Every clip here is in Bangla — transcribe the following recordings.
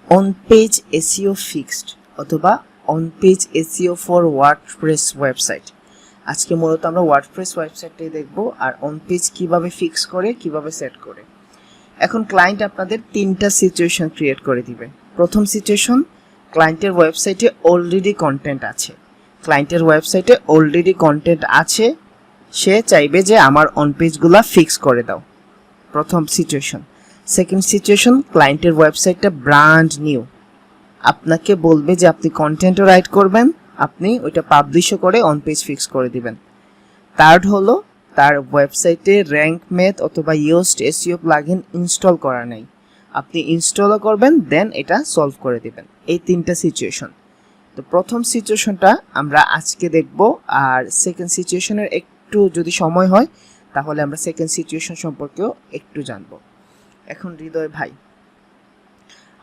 অন পেজ এসইও ফিক্সড অথবা on page SEO for WordPress website. আজকে মূলত আমরা ওয়ার্ডপ্রেস ওয়েবসাইটটাই দেখব আর অন পেজ কিভাবে ফিক্স করে কিভাবে সেট করে। এখন ক্লায়েন্ট আপনাদের তিনটা সিচুয়েশন ক্রিয়েট করে দিবে। প্রথম সিচুয়েশন, ক্লায়েন্টের ওয়েবসাইটে অলরেডি কন্টেন্ট আছে। ক্লায়েন্টের ওয়েবসাইটে অলরেডি কন্টেন্ট আছে, সে চাইবে যে আমার অন পেজগুলো ফিক্স করে দাও, প্রথম সিচুয়েশন। সেকেন্ড সিচুয়েশন, ক্লায়েন্টের ওয়েবসাইটটা ব্র্যান্ড নিউ, আপনাকে বলবে যে আপনি কন্টেন্টও রাইট করবেন, আপনি ওইটা পাবলিশও করে অন পেজ ফিক্স করে দিবেন। থার্ড হলো, তার ওয়েবসাইটে র্যাঙ্কম্যাথ অথবা ইয়োস্ট এসইও প্লাগইন ইনস্টল করা নেই, আপনি ইনস্টলও করবেন, দেন এটা সলভ করে দিবেন। এই তিনটা সিচুয়েশন। তো প্রথম সিচুয়েশনটা আমরা আজকে দেখব, আর সেকেন্ড সিচুয়েশনের একটু যদি সময় হয় তাহলে আমরা সেকেন্ড সিচুয়েশন সম্পর্কেও একটু জানবো। এখন হৃদয় ভাই,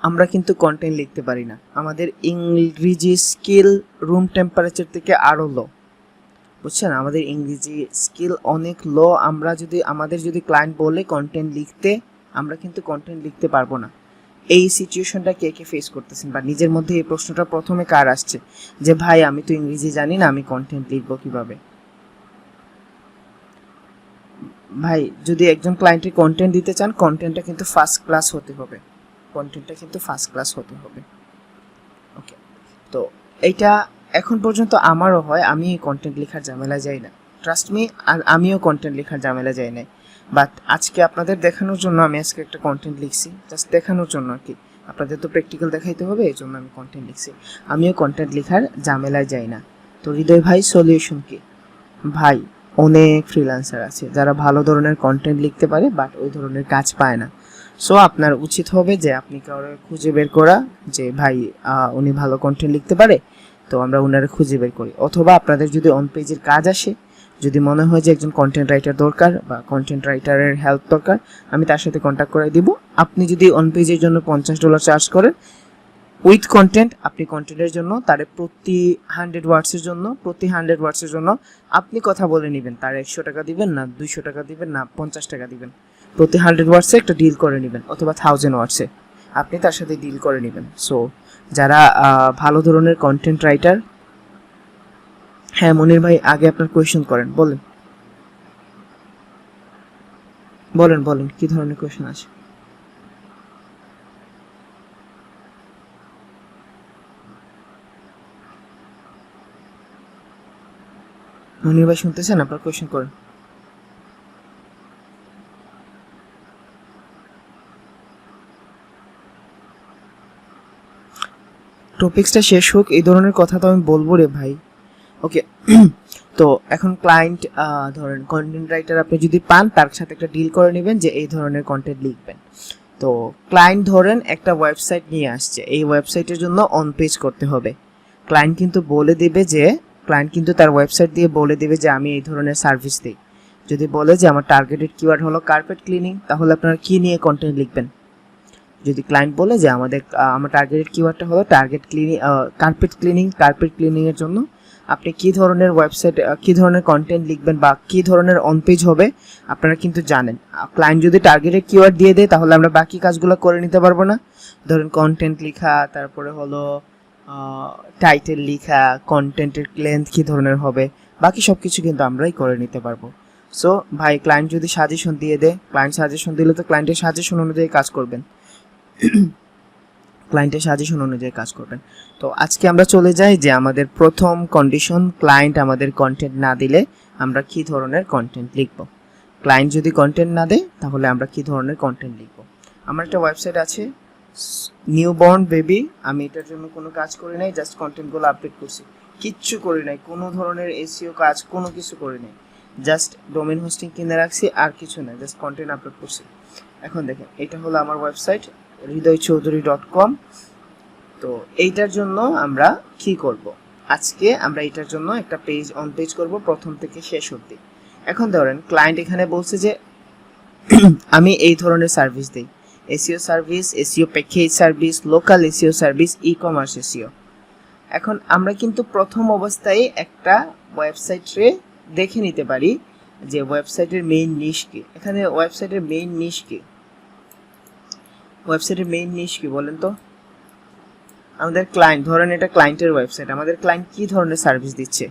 আমরা কিন্তু কন্টেন্ট লিখতে পারি না, আমাদের ইংরেজি স্কিল রুম টেম্পারেচার থেকে আরও লো, বুঝছেন? আমাদের ইংরেজি স্কিল অনেক লো। আমাদের যদি ক্লায়েন্ট বলে কন্টেন্ট লিখতে, আমরা কিন্তু কন্টেন্ট লিখতে পারবো না। এই সিচুয়েশনটা কে কে ফেস করতেছেন, বা নিজের মধ্যে এই প্রশ্নটা প্রথমে কার আসছে যে ভাই আমি তো ইংরেজি জানি না, আমি কন্টেন্ট লিখবো কিভাবে? ভাই, যদি একজন ক্লায়েন্টের কন্টেন্ট দিতে চান, কন্টেন্টটা কিন্তু ফার্স্ট ক্লাস হতে হবে, কন্টেন্টটা কিন্তু ফার্স্ট ক্লাস হতে হবে। ওকে, তো এইটা এখন পর্যন্ত আমারও হয়, আমি কন্টেন্ট লেখার ঝামেলা যাই না, ট্রাস্ট মি, আর আমিও কন্টেন্ট লেখার ঝামেলা যাই না। বাট আজকে আপনাদের দেখানোর জন্য আমি আজকে একটা কন্টেন্ট লিখছি, জাস্ট দেখানোর জন্য আর কি। আপনাদের তো প্র্যাকটিক্যাল দেখাইতে হবে, এই জন্য আমি কন্টেন্ট লিখছি। আমিও কন্টেন্ট লেখার ঝামেলায় যাই না। তো হৃদয় ভাই, সলিউশন কি? ভাই, অনেক ফ্রিল্যান্সার আছে যারা ভালো ধরনের কন্টেন্ট লিখতে পারে, বাট ওই ধরনের কাজ পায় না। সো আপনার উচিত হবে যে আপনি কারো খুঁজে বের করা, যে ভাই উনি ভালো কন্টেন্ট লিখতে পারে, তো আমরা ওনারা খুঁজে বের করি। অথবা আপনাদের যদি অন পেজের কাজ আসে, যদি মনে হয় যে একজন কন্টেন্ট রাইটার দরকার বা কন্টেন্ট রাইটারের হেল্প দরকার, আমি তার সাথে কন্ট্যাক্ট করে দিব। আপনি যদি অন পেজের জন্য $50 চার্জ করেন উইথ কন্টেন্ট, আপনি কন্টেন্টের জন্য তার প্রতি 100 ওয়ার্ডসের জন্য আপনি কথা বলে নেবেন, তার 100 টাকা দিবেন না 200 টাকা দিবেন না 50 টাকা দিবেন, প্রতি 100 ওয়ার্ডসে একটা ডিল করে নেবেন, অথবা 1000 ওয়ার্ডসে আপনি তার সাথে ডিল করে নেবেন। সো যারা ভালো ধরনের কন্টেন্ট রাইটার, হ্যাঁ মনির ভাই, আগে আপনার কোয়েশ্চেন করেন, বলেন কি ধরনের কোয়েশ্চেন আছে? মনির ভাই শুনতেছেন? আপনার কোয়েশ্চেন করেন। টপিক্সটা শেষ হোক, এই ধরনের কথা তো আমি বলবো রে ভাই। ওকে, তো এখন ক্লায়েন্ট ধরেন কন্টেন্ট রাইটার আপনি যদি পান, তার সাথে একটা ডিল করে নেবেন যে এই ধরনের কন্টেন্ট লিখবেন। তো ক্লায়েন্ট ধরেন একটা ওয়েবসাইট নিয়ে আসছে, এই ওয়েবসাইটের জন্য অন পেজ করতে হবে। ক্লায়েন্ট কিন্তু তার ওয়েবসাইট দিয়ে বলে দেবে যে আমি এই ধরনের সার্ভিস দিই। যদি বলে যে আমার টার্গেটেড কিওয়ার্ড হলো কার্পেট ক্লিনিং, তাহলে আপনারা কি নিয়ে কন্টেন্ট লিখবেন? যদি ক্লায়েন্ট বলে যে আমার টার্গেটেড কিওয়ার্ডটা হলো কার্পেট ক্লিনিং এর জন্য আপনি কি ধরনের ওয়েবসাইট, কি ধরনের কন্টেন্ট লিখবেন বা কি ধরনের অন পেজ হবে, আপনারা কিন্তু জানেন। ক্লায়েন্ট যদি টার্গেটেড কিওয়ার্ড দিয়ে দেয়, তাহলে আমরা বাকি কাজগুলো করে নিতে পারবো না। ধরেন কন্টেন্ট লেখা, তারপরে হলো টাইটেল লেখা, কন্টেন্টের লেন্থ কি ধরনের হবে, বাকি সব কিছু কিন্তু আমরাই করে নিতে পারবো। সো ভাই, ক্লায়েন্ট যদি সাজেশন দিয়ে দেয়, ক্লায়েন্ট সাজেশন দিলে তো ক্লায়েন্টের সাজেশন অনুযায়ী কাজ করবেন, তো আজকে আমরা চলে যাই যে আমাদের প্রথম কন্ডিশন, ক্লায়েন্ট আমাদের কন্টেন্ট না দিলে আমরা কি ধরনের কন্টেন্ট লিখব। ক্লায়েন্ট যদি কন্টেন্ট না দেয়, তাহলে আমরা কি ধরনের কন্টেন্ট লিখব। আমার একটা ওয়েবসাইট আছে, নিউবর্ন বেবি, আমি এটার জন্য কোনো কাজ করি নাই, জাস্ট কন্টেন্টগুলো আপডেট করছি, কিচ্ছু করি নাই, কোনো ধরনের এসইও কাজ কোনো কিছু করি নাই, জাস্ট ডোমেইন হোস্টিং কিনে রাখছি, আর কিছু না, জাস্ট কন্টেন্ট আপলোড করছি। এখন দেখেন, এটা হলো আমার ওয়েবসাইট hridoychoudhury.com। তো এইটার জন্য আমরা কি করব, আজকে আমরা এটার জন্য একটা অন পেজ করব প্রথম থেকে শেষ অবধি। এখন ধরেন ক্লায়েন্ট এখানে বলছে যে আমি এই ধরনের সার্ভিস দিই, SEO service, SEO package service, local SEO service, e commerce SEO. এখন আমরা কিন্তু প্রথম অবস্থায় একটা ওয়েবসাইটে দেখে নিতে পারি যে ওয়েবসাইটের মেইন নিশ কি। এখানে ওয়েবসাইটের মেইন নিশ কি বলেন তো? আমাদের ক্লায়েন্ট, ধরেন এটা ক্লায়েন্টের ওয়েবসাইট, আমাদের ক্লায়েন্ট কি ধরনের সার্ভিস দিচ্ছে।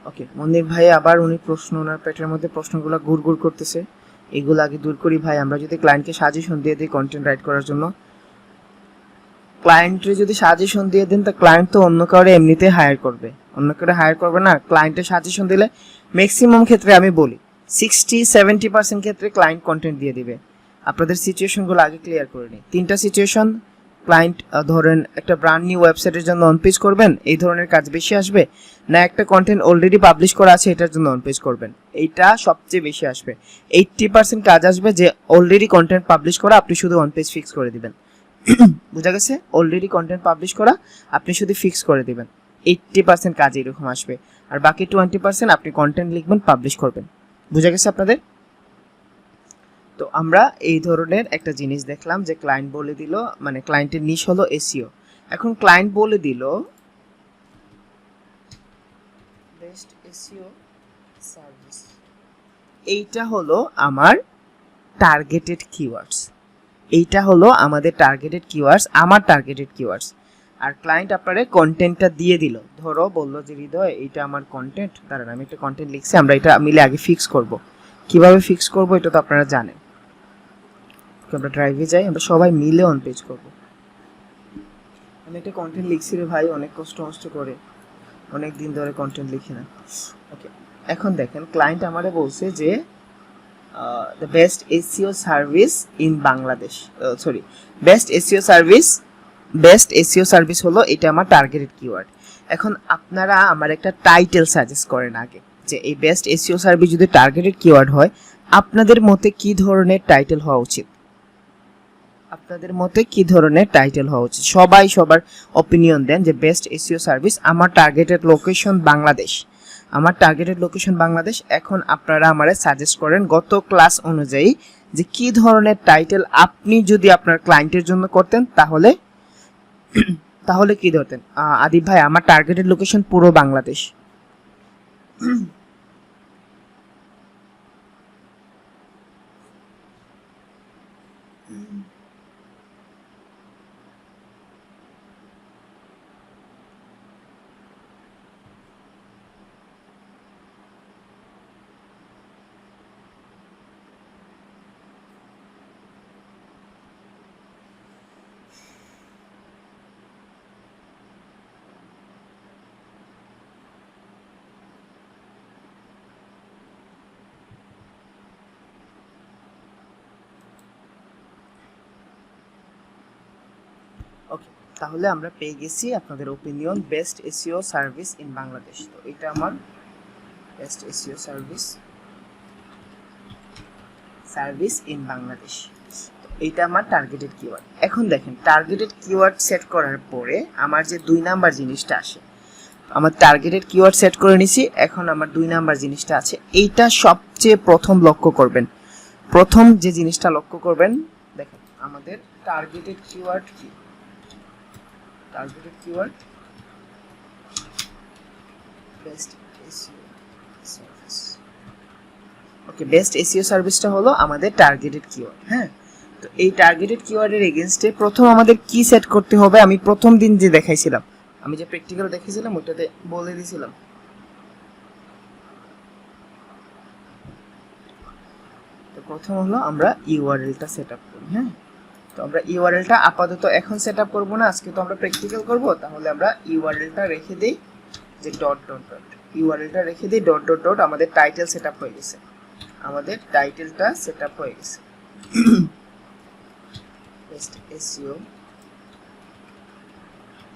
ওকে, মন্দির ভাই আবার উনি প্রশ্ন, ওনার পেটের মধ্যে প্রশ্নগুলো ঘুরঘুর করতেছে, এগুলো আগে দূর করি ভাই। আমরা যদি ক্লায়েন্টকে সাজেশন দিয়ে দিই কন্টেন্ট রাইট করার জন্য, ক্লায়েন্টে যদি সাজেশন দিয়ে দেন তা ক্লায়েন্ট তো অন্য কাউরে এমনিতে হায়ার করবে, অন্য কাউরে হায়ার করবে না। ক্লায়েন্টের সাজেশন দিলে ম্যাক্সিমাম ক্ষেত্রে আমি বলি 60-70% ক্ষেত্রে ক্লায়েন্ট কন্টেন্ট দিয়ে দিবে। আপনাদের সিচুয়েশনগুলো আগে ক্লিয়ার করে নিই। 3টা সিচুয়েশন, ক্লায়েন্ট ধরেন একটা ব্র্যান্ড নিউ ওয়েবসাইটের জন্য অন পেজ করবেন, এই ধরনের কাজ বেশি আসবে, না একটা কন্টেন্ট অলরেডি পাবলিশ করা আছে এটার জন্য অন পেজ করবেন, এইটা সবচেয়ে বেশি আসবে। 80% কাজ আসবে যে অলরেডি কন্টেন্ট পাবলিশ করা, আপনি শুধু অন পেজ ফিক্স করে দিবেন। বুঝা গেছে? অলরেডি কন্টেন্ট পাবলিশ করা, আপনি শুধু ফিক্স করে দিবেন, 80% কাজ এরকম আসবে। আর বাকি 20% আপনি কন্টেন্ট লিখবেন, পাবলিশ করবেন। বুঝা গেছে আপনাদের? তো আমরা এই ধরনের একটা জিনিস দেখলাম যে ক্লায়েন্ট বলে দিল, মানে ক্লায়েন্টের নিশ হলো এসইও। এখন ক্লায়েন্ট বলে দিল বেস্ট এসইও সার্ভিস, এইটা হলো আমার টার্গেটেড কিওয়ার্ডস, এইটা হলো আমাদের টার্গেটেড কিওয়ার্ডস, আমার টার্গেটেড কিওয়ার্ডস। আর ক্লায়েন্ট আপনারে কন্টেন্টটা দিয়ে দিল, ধরো বললো যে হৃদয় এইটা আমার কন্টেন্ট, দাঁড়ান আমি একটা কন্টেন্ট লিখছি, আমরা এটা মিলে আগে ফিক্স করব। কিভাবে ফিক্স করব এটা তো আপনারা জানেন। আমরা ড্রাইভে যাই, আমরা সবাই মিলে অন পেজ করব। আমি একটা কন্টেন্ট লিখছি রে ভাই, অনেক কষ্ট করে, অনেক দিন ধরে কন্টেন্ট লিখি না। ওকে, এখন দেখেন ক্লায়েন্ট আমারে বলছে যে the best SEO service in Bangladesh, sorry best SEO service হলো এটা আমার টার্গেটেড কিওয়ার্ড। এখন আপনারা আমার একটা টাইটেল সাজেস্ট করেন আগে, যে এই বেস্ট এসইও সার্ভিস যদি টার্গেটেড কিওয়ার্ড হয় আপনাদের মতে কি ধরনের টাইটেল হওয়া উচিত, আপনাদের মতে কি ধরনের টাইটেল হওয়া উচিত। সবাই সবার অপিনিয়ন দেন যে বেস্ট এসইও সার্ভিস, আমার টার্গেটেড লোকেশন বাংলাদেশ, আমার টার্গেটেড লোকেশন বাংলাদেশ। এখন আপনারা আমারে সাজেস্ট করেন গত ক্লাস অনুযায়ী যে কি ধরনের টাইটেল আপনি যদি আপনার ক্লায়েন্টের জন্য করতেন তাহলে তাহলে কি ধরতেন। আদিব ভাই আমার টার্গেটেড লোকেশন পুরো বাংলাদেশ। ওকে, তাহলে আমরা পেয়ে গেছি আপনাদের opinion best SEO service in Bangladesh. তো এটা আমার best SEO service in Bangladesh, তো এটা আমার টার্গেটেড কিওয়ার্ড। এখন দেখেন টার্গেটেড কিওয়ার্ড সেট করার পরে আমার যে 2 নাম্বার জিনিসটা আসে, আমার টার্গেটেড কিওয়ার্ড সেট করে নিছি, এখন আমার 2 নাম্বার জিনিসটা আছে, এইটা সবচেয়ে প্রথম লক্ষ্য করবেন। প্রথম যে জিনিসটা লক্ষ্য করবেন, দেখেন আমাদের টার্গেটেড কিওয়ার্ড কি, targeted keyword best SEO service. Okay, best SEO সার্ভিসটা হলো আমাদের টার্গেটেড কিওয়ার্ড। হ্যাঁ, তো এই টার্গেটেড কিওয়ার্ডের এগেইনস্টে প্রথম আমাদের কি সেট করতে হবে, আমি প্রথম দিন যে দেখাইছিলাম, আমি যে প্র্যাকটিক্যাল দেখিয়েছিলাম ওইটাতে বলে দিয়েছিলাম। তো প্রথম হলো আমরা ইউআরএলটা সেটআপ করি। হ্যাঁ, তো আমরা ইউআরএলটা আপাতত এখন সেটআপ করব না, আজকে তো আমরা প্র্যাকটিক্যাল করব, তাহলে আমরা ইউআরএলটা রেখে দেই যে ডট ডট ডট, ইউআরএলটা রেখে দেই ডট ডট ডট। আমাদের টাইটেল সেটআপ হয়ে গেছে, আমাদের টাইটেলটা সেটআপ হয়ে গেছে। Best SEO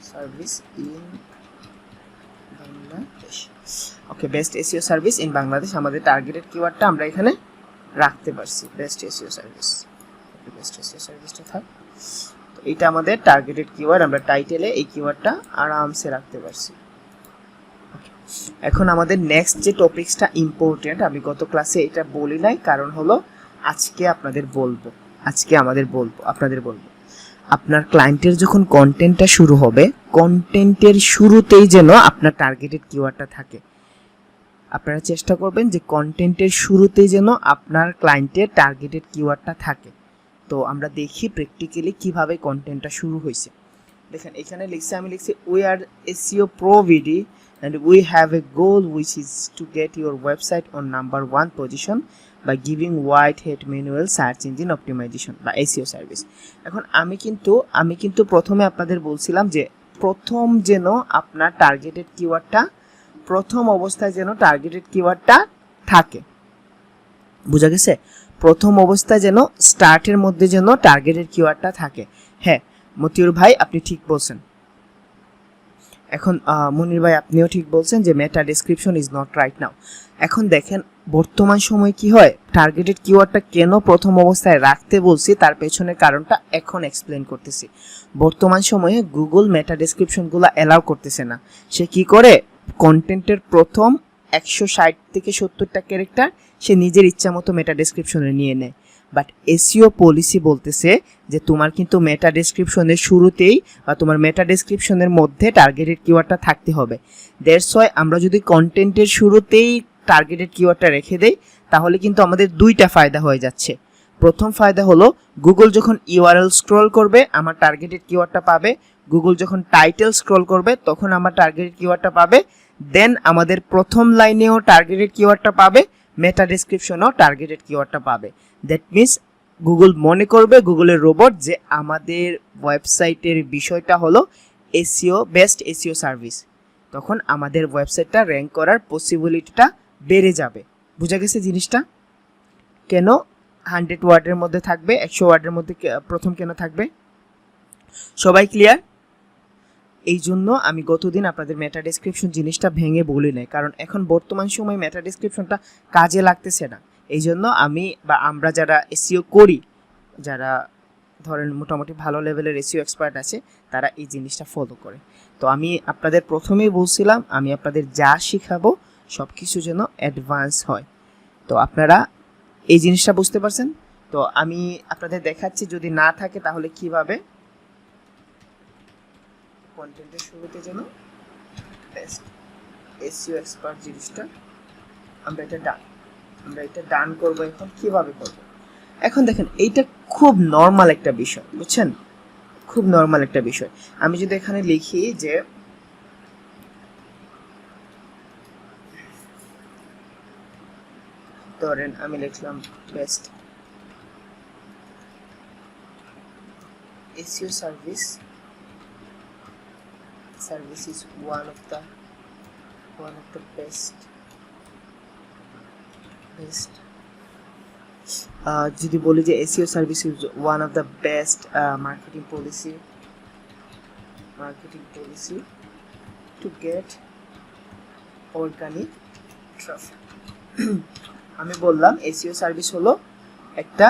service in Bangladesh. Okay, best SEO service in Bangladesh, আমাদের টার্গেটেড কিওয়ার্ডটা আমরা এখানে রাখতে পারছি, best SEO service. Okay, best SEO সার্ভিসটা থাক। তো এটা আমাদের টার্গেটেড কিওয়ার্ড, আমরা টাইটেলে এই কিওয়ার্ডটা আরামসে রাখতে পারছি। ওকে, এখন আমাদের নেক্সট যে টপিকসটা ইম্পর্টেন্ট, আমি গত ক্লাসে এটা বলি নাই, কারণ হলো আজকে আপনাদের বলবো, আজকে আমাদের বলবো, আপনাদের বলবো, আপনার ক্লায়েন্টের যখন কন্টেন্টটা শুরু হবে, কন্টেন্টের শুরুতেই যেন আপনার টার্গেটেড কিওয়ার্ডটা থাকে। আপনারা চেষ্টা করবেন যে কন্টেন্টের শুরুতে যেন আপনার ক্লায়েন্টের টার্গেটেড কিওয়ার্ডটা থাকে। তো আমরা দেখি প্র্যাকটিক্যালি কিভাবে কন্টেন্টটা শুরু হয়েছে। দেখেন এখানে লিখছে, আমি লিখছি we are SEO pro BD and we have a goal which is to get your website on number 1 position by giving wide hat manual search engine optimization বা SEO সার্ভিস। এখন আমি কিন্তু প্রথমে আপনাদের বলছিলাম যে প্রথম যেন আপনার টার্গেটেড কিওয়ার্ডটা, প্রথম অবস্থায় যেন টার্গেটেড কিওয়ার্ডটা থাকে। বুঝা গেছে? প্রথম অবস্থায় যেন স্টার্টের মধ্যে যেন টার্গেটেড কিওয়ার্ডটা থাকে। হ্যাঁ মতিউর ভাই আপনি ঠিক বলছেন। এখন মনির ভাই আপনিও ঠিক বলছেন যে মেটা description is not right now. এখন দেখেন বর্তমান সময়ে কি হয়, টার্গেটেড কিওয়ার্ডটা কেন প্রথম অবস্থায় রাখতে বলছি তার পেছনের কারণটা এখন এক্সপ্লেন করতেছি। বর্তমান সময়ে গুগল মেটা ডেসক্রিপশনগুলো অ্যালাউ করতেছে না। সে কি করে, কন্টেন্টের প্রথম 160 থেকে 70টা ক্যারেক্টার সে নিজের ইচ্ছা মতো মেটা ডেসক্রিপশনে নিয়ে নেয়। বাট এসইও পলিসি বলতেছে যে তোমার কিন্তু মেটা ডেসক্রিপশনের শুরুতেই বা তোমার মেটা ডেসক্রিপশনের মধ্যে টার্গেটেড কিওয়ার্ডটা থাকতে হবে। দ্যাটস ওয়াই আমরা যদি কন্টেন্টের শুরুতেই টার্গেটেড কিওয়ার্ডটা রেখে দেই তাহলে কিন্তু আমাদের দুইটা ফায়দা হয়ে যাচ্ছে। প্রথম ফায়দা হলো গুগল যখন ইউআরএল স্ক্রল করবে আমার টার্গেটেড কিওয়ার্ডটা পাবে, গুগল যখন টাইটেল স্ক্রল করবে তখন আমার টার্গেটেড কিওয়ার্ডটা পাবে, দেন আমাদের প্রথম লাইনেও টার্গেটেড কিওয়ার্ডটা পাবে, মেটা ডেসক্রিপশনও টার্গেটেড কিওয়ার্ডটা পাবে। দ্যাট মিনস গুগল মনে করবে, গুগলের রোবট, যে আমাদের ওয়েবসাইটের বিষয়টা হলো এসইও, বেস্ট এসইও সার্ভিস। তখন আমাদের ওয়েবসাইটটা র্যাঙ্ক করার পসিবিলিটিটা বেড়ে যাবে। বুঝা গেছে জিনিসটা? কেন 100 ওয়ার্ডের মধ্যে থাকবে, 100 ওয়ার্ডের মধ্যে প্রথম কেন থাকবে? সবাই ক্লিয়ার? এই জন্য আমি গতদিন আপনাদের মেটা ডেসক্রিপশন জিনিসটা ভেঙে বলি নাই, কারণ এখন বর্তমান সময়ে মেটা ডেসক্রিপশনটা কাজে লাগতেছে না। এই জন্য আমি বা আমরা যারা এসইও করি, যারা ধরেন মোটামুটি ভালো লেভেলের এসইও এক্সপার্ট আছে, তারা এই জিনিসটা ফলো করে। তো আমি আপনাদের প্রথমেই বলছিলাম আমি আপনাদের যা শিখাবো সব কিছু যেন অ্যাডভান্স হয়। তো আপনারা এই জিনিসটা বুঝতে পারছেন? তো আমি আপনাদের দেখাচ্ছি, যদি না থাকে তাহলে কিভাবে কন্টেন্টের শুরুতে যেন বেস্ট এসইও এক্সপার্ট জিনিসটা আমরা এটা ডান করবো। এখন কিভাবে করব? এখন দেখেন এইটা খুব নর্মাল একটা বিষয়, বুঝছেন? খুব নর্মাল একটা বিষয়। আমি যদি এখানে লিখি যে ধরেন আমি লিখলাম best SEO service is one of the best যদি বলি যে SEO service is one of the best marketing policy to get organic traffic। আমি বললাম SEO সার্ভিস হলো একটা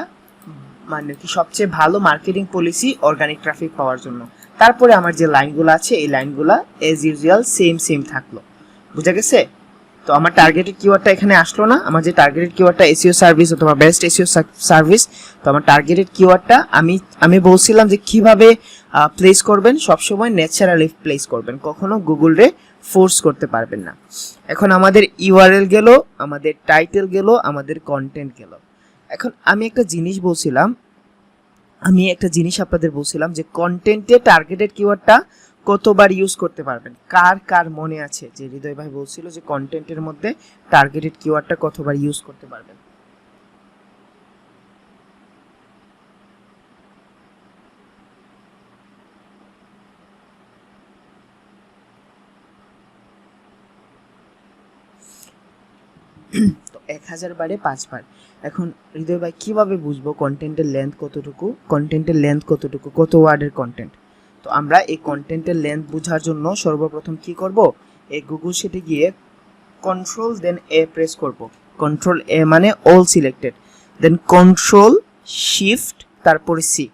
মানে কি সবচেয়ে ভালো মার্কেটিং পলিসি অর্গানিক ট্রাফিক পাওয়ার জন্য। তারপরে আমার যে লাইনগুলো আছে এই লাইনগুলো এজ ইউজুয়াল সেম থাকলো। বুঝা গেছে? তো আমার টার্গেটেড কিওয়ার্ডটা এখানে আসলো না। আমার যে টার্গেটেড কিওয়ার্ডটা এসইও সার্ভিস অথবা বেস্ট এসইও সার্ভিস, তো আমার টার্গেটেড কিওয়ার্ডটা আমি বলছিলাম যে কিভাবে প্লেস করবেন, সবসময় ন্যাচারালি প্লেস করবেন, কখনো গুগলে ফোর্স করতে পারবেন না। এখন আমাদের ইউআরএল গেল, আমাদের টাইটেল গেল, আমাদের কন্টেন্ট গেল। এখন আমি একটা জিনিস আপনাদের বলছিলাম যে কন্টেন্টে টার্গেটেড কিওয়ার্ডটা কতবার ইউজ করতে পারবেন। কার মনে আছে যে হৃদয় ভাই বলছিল যে কন্টেন্টের মধ্যে টার্গেটেড কিওয়ার্ডটা কতবার ইউজ করতে পারবেন? তো 1000 বারে 5 বার। এখন হৃদয় ভাই কিভাবে বুঝবো কন্টেন্টের লেন্থ কতটুকু, কত ওয়ার্ডের কন্টেন্ট? তো আমরা এই কন্টেন্টের লেন্থ বোঝার জন্য সর্বপ্রথম কি করব, এই গুগল শিটে গিয়ে কন্ট্রোল দেন এ প্রেস করব। কন্ট্রোল এ মানে অল সিলেক্টেড, দেন কন্ট্রোল শিফট তারপরে সি,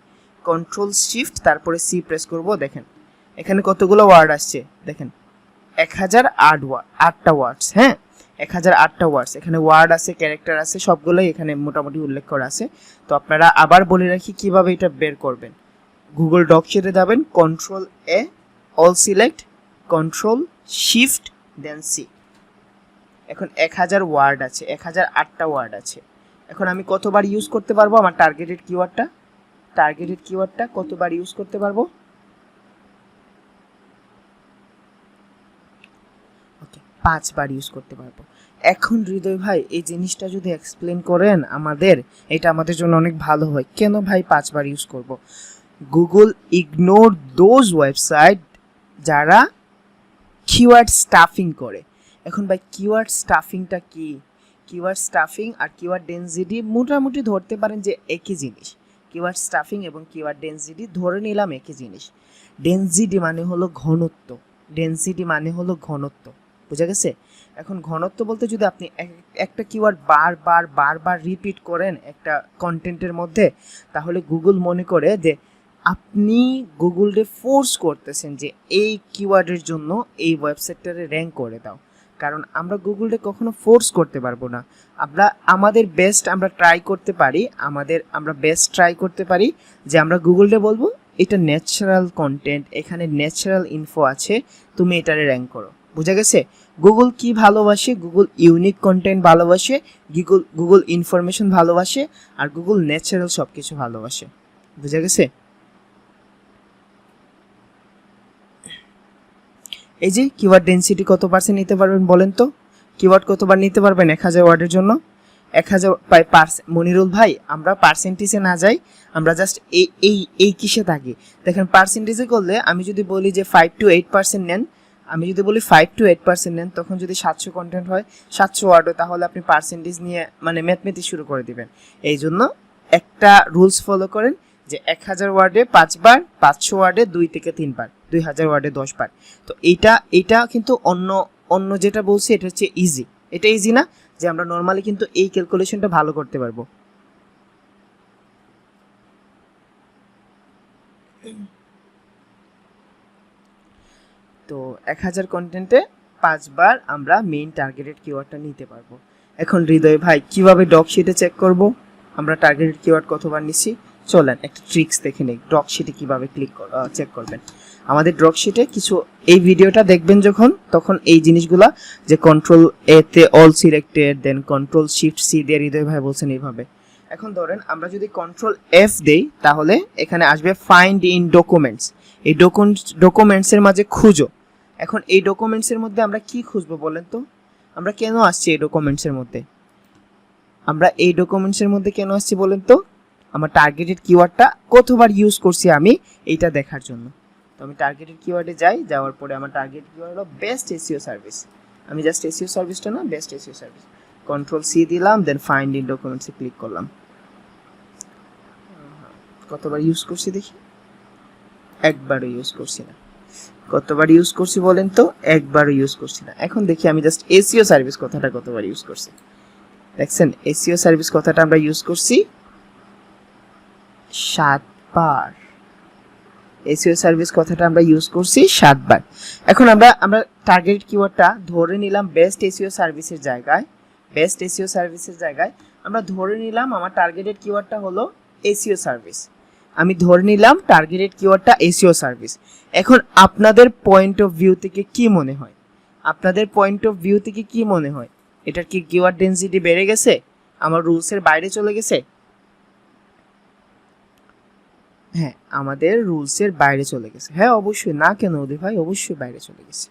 কন্ট্রোল শিফট তারপরে সি প্রেস করব। দেখেন এখানে কতগুলো ওয়ার্ড আসছে, দেখেন 1008টা ওয়ার্ডস। হ্যাঁ 1008টা ওয়ার্ডস, এখানে ওয়ার্ড আছে, ক্যারেক্টার আছে, সবগুলোই এখানে মোটামুটি উল্লেখ করা আছে। তো আপনারা আবার বলে রাখি কিভাবে এটা বের করবেন। গুগল ডক শিটে যাবেন, কন্ট্রোল এ, অল সিলেক্ট, কন্ট্রোল শিফট দেন সি। এখন 1000 ওয়ার্ড আছে, 1008টা ওয়ার্ড আছে। এখন আমি কতবার ইউজ করতে পারবো আমার টার্গেটেড কিওয়ার্ডটা কতবার ইউজ করতে পারবো? ওকে, 5 বার ইউজ করতে পারবো। এখন হৃদয় ভাই এই জিনিসটা যদি এক্সপ্লেন করেন আমাদের, এটা আমাদের জন্য অনেক ভালো হয়। কেন ভাই 5 বার ইউজ করব? গুগল ইগনোর দোজ ওয়েবসাইট যারা কিওয়ার্ড স্টাফিং করে। এখন ভাই কিওয়ার্ড স্টাফিংটা কি? কিওয়ার্ড স্টাফিং আর কিওয়ার্ড ডেনসিটি মোটামুটি ধরতে পারেন যে একই জিনিস। কিওয়ার্ড স্টাফিং এবং কিওয়ার্ড ডেনসিটি ধরে নিলাম একই জিনিস। ডেনসিটি মানে হলো ঘনত্ব, বুঝা গেছে? এখন ঘনত্ব বলতে যদি আপনি একটা কিওয়ার্ড বারবার রিপিট করেন একটা কন্টেন্টের মধ্যে, তাহলে গুগল মনে করে যে আপনি গুগলকে ফোর্স করতেছেন যে এই কিওয়ার্ডের জন্য এই ওয়েবসাইটটারে র্যাঙ্ক করে দাও। কারণ আমরা গুগলকে কখনো ফোর্স করতে পারবো না। আমাদের বেস্ট আমরা ট্রাই করতে পারি যে আমরা গুগলকে বলবো এটা ন্যাচারাল কন্টেন্ট, এখানে ন্যাচারাল ইনফো আছে, তুমি এটারে র্যাঙ্ক করো। বুঝা গেছে? গুগল কি ভালোবাসে? গুগল ইউনিক কন্টেন্ট ভালোবাসে, গুগল ইনফরমেশন ভালোবাসে, আর গুগল ন্যাচারাল সব কিছু ভালোবাসে। বুঝা গেছে? এই যে কিওয়ার্ড ডেনসিটি কত পার্সেন্ট নিতে পারবেন বলেন তো? কিওয়ার্ড কতবার নিতে পারবেন 1000 ওয়ার্ডের জন্য? 1000 মনিরুল ভাই, আমরা পার্সেন্টেজে না যাই, আমরা জাস্ট এই কিসে থাকি দেখেন। পার্সেন্টেজে করলে আমি যদি বলি যে 5 to 8% নেন, তখন যদি 700 কন্টেন্ট হয়, 700 ওয়ার্ড হয়, তাহলে আপনি পার্সেন্টেজ নিয়ে মানে ম্যাথমেটিক্স শুরু করে দিবেন। এই জন্য একটা রুলস ফলো করেন যে 1000 ওয়ার্ডে 5 বার, 500 ওয়ার্ডে 2 থেকে 3 বার, 2000 ওয়ার্ডে 10 বার। তো এইটা কিন্তু অন্য যেটা বলছি এটা হচ্ছে ইজি। এটা ইজি না যে আমরা নর্মালি কিন্তু এই ক্যালকুলেশনটা ভালো করতে পারবো। তো 1000 কন্টেন্টে 5 বার আমরা মেইন টার্গেটেড কিওয়ার্ডটা নিতে পারবো। এখন হৃদয় ভাই কিভাবে ডক শিটে চেক করব আমরা টার্গেটেড কিওয়ার্ড কতবার নিছি? চলেন একটা ট্রিক্স দেখে নেই ডক শিটে কিভাবে চেক করবেন। আমাদের ডক শিটে কিছু এই ভিডিওটা দেখবেন যখন, তখন এই জিনিসগুলা যে কন্ট্রোল এ তে অল সিলেক্টেড, দেন কন্ট্রোল শিফট সি দিয়ে হৃদয় ভাই বলছেন এইভাবে। এখন ধরেন আমরা যদি কন্ট্রোল এফ দেই, তাহলে এখানে আসবে ফাইন্ড ইন ডকুমেন্টস। এই ডকুমেন্টসের মাঝে খুঁজো। এখন এই ডকুমেন্টসের মধ্যে আমরা কি খুঁজবো বলেন তো? আমরা কেন আসছি এই ডকুমেন্টসের মধ্যে? কেন আসছি বলেন তো? আমার টার্গেটেড কিওয়ার্ডটা কতবার ইউজ করছি আমি এইটা দেখার জন্য। তো আমি টার্গেটেড কিওয়ার্ডে যাই, যাওয়ার পরে আমার টার্গেট কিওয়ার্ড হলো বেস্ট এসইও সার্ভিস। আমি জাস্ট এসইও সার্ভিসটা না, best SEO service, control C দিলাম, দেন ফাইন্ড ইন ডকুমেন্টসে ক্লিক করলাম। কতবার ইউজ করছি দেখি? একবারও ইউজ করছি না। কতবার ইউজ করছি বলেন তো? একবারও ইউজ করছি না। এখন দেখি আমি জাস্ট এসইও সার্ভিস কথাটা কতবার ইউজ করছি। দেখছেন এসইও সার্ভিস কথাটা আমরা ইউজ করছি 7 বার। এসইও সার্ভিস কথাটা আমরা ইউজ করছি 7 বার। এখন আমরা টার্গেট কিওয়ার্ডটা ধরে নিলাম বেস্ট এসইও সার্ভিসের জায়গায় আমরা ধরে নিলাম আমার টার্গেটেড কিওয়ার্ডটা হলো এসইও সার্ভিস। আমি ধরে নিলাম টার্গেটেড কিওয়ার্ডটা এসইও সার্ভিস। এখন আপনাদের পয়েন্ট অফ ভিউ থেকে কি মনে হয়? এটার কি কিওয়ার্ড ডেনসিটি বেড়ে গেছে? আমার রুলসের বাইরে চলে গেছে? হ্যাঁ, আমাদের রুলসের বাইরে চলে গেছে। হ্যাঁ অবশ্যই, না কেন ওদের ভাই, অবশ্যই বাইরে চলে গেছে।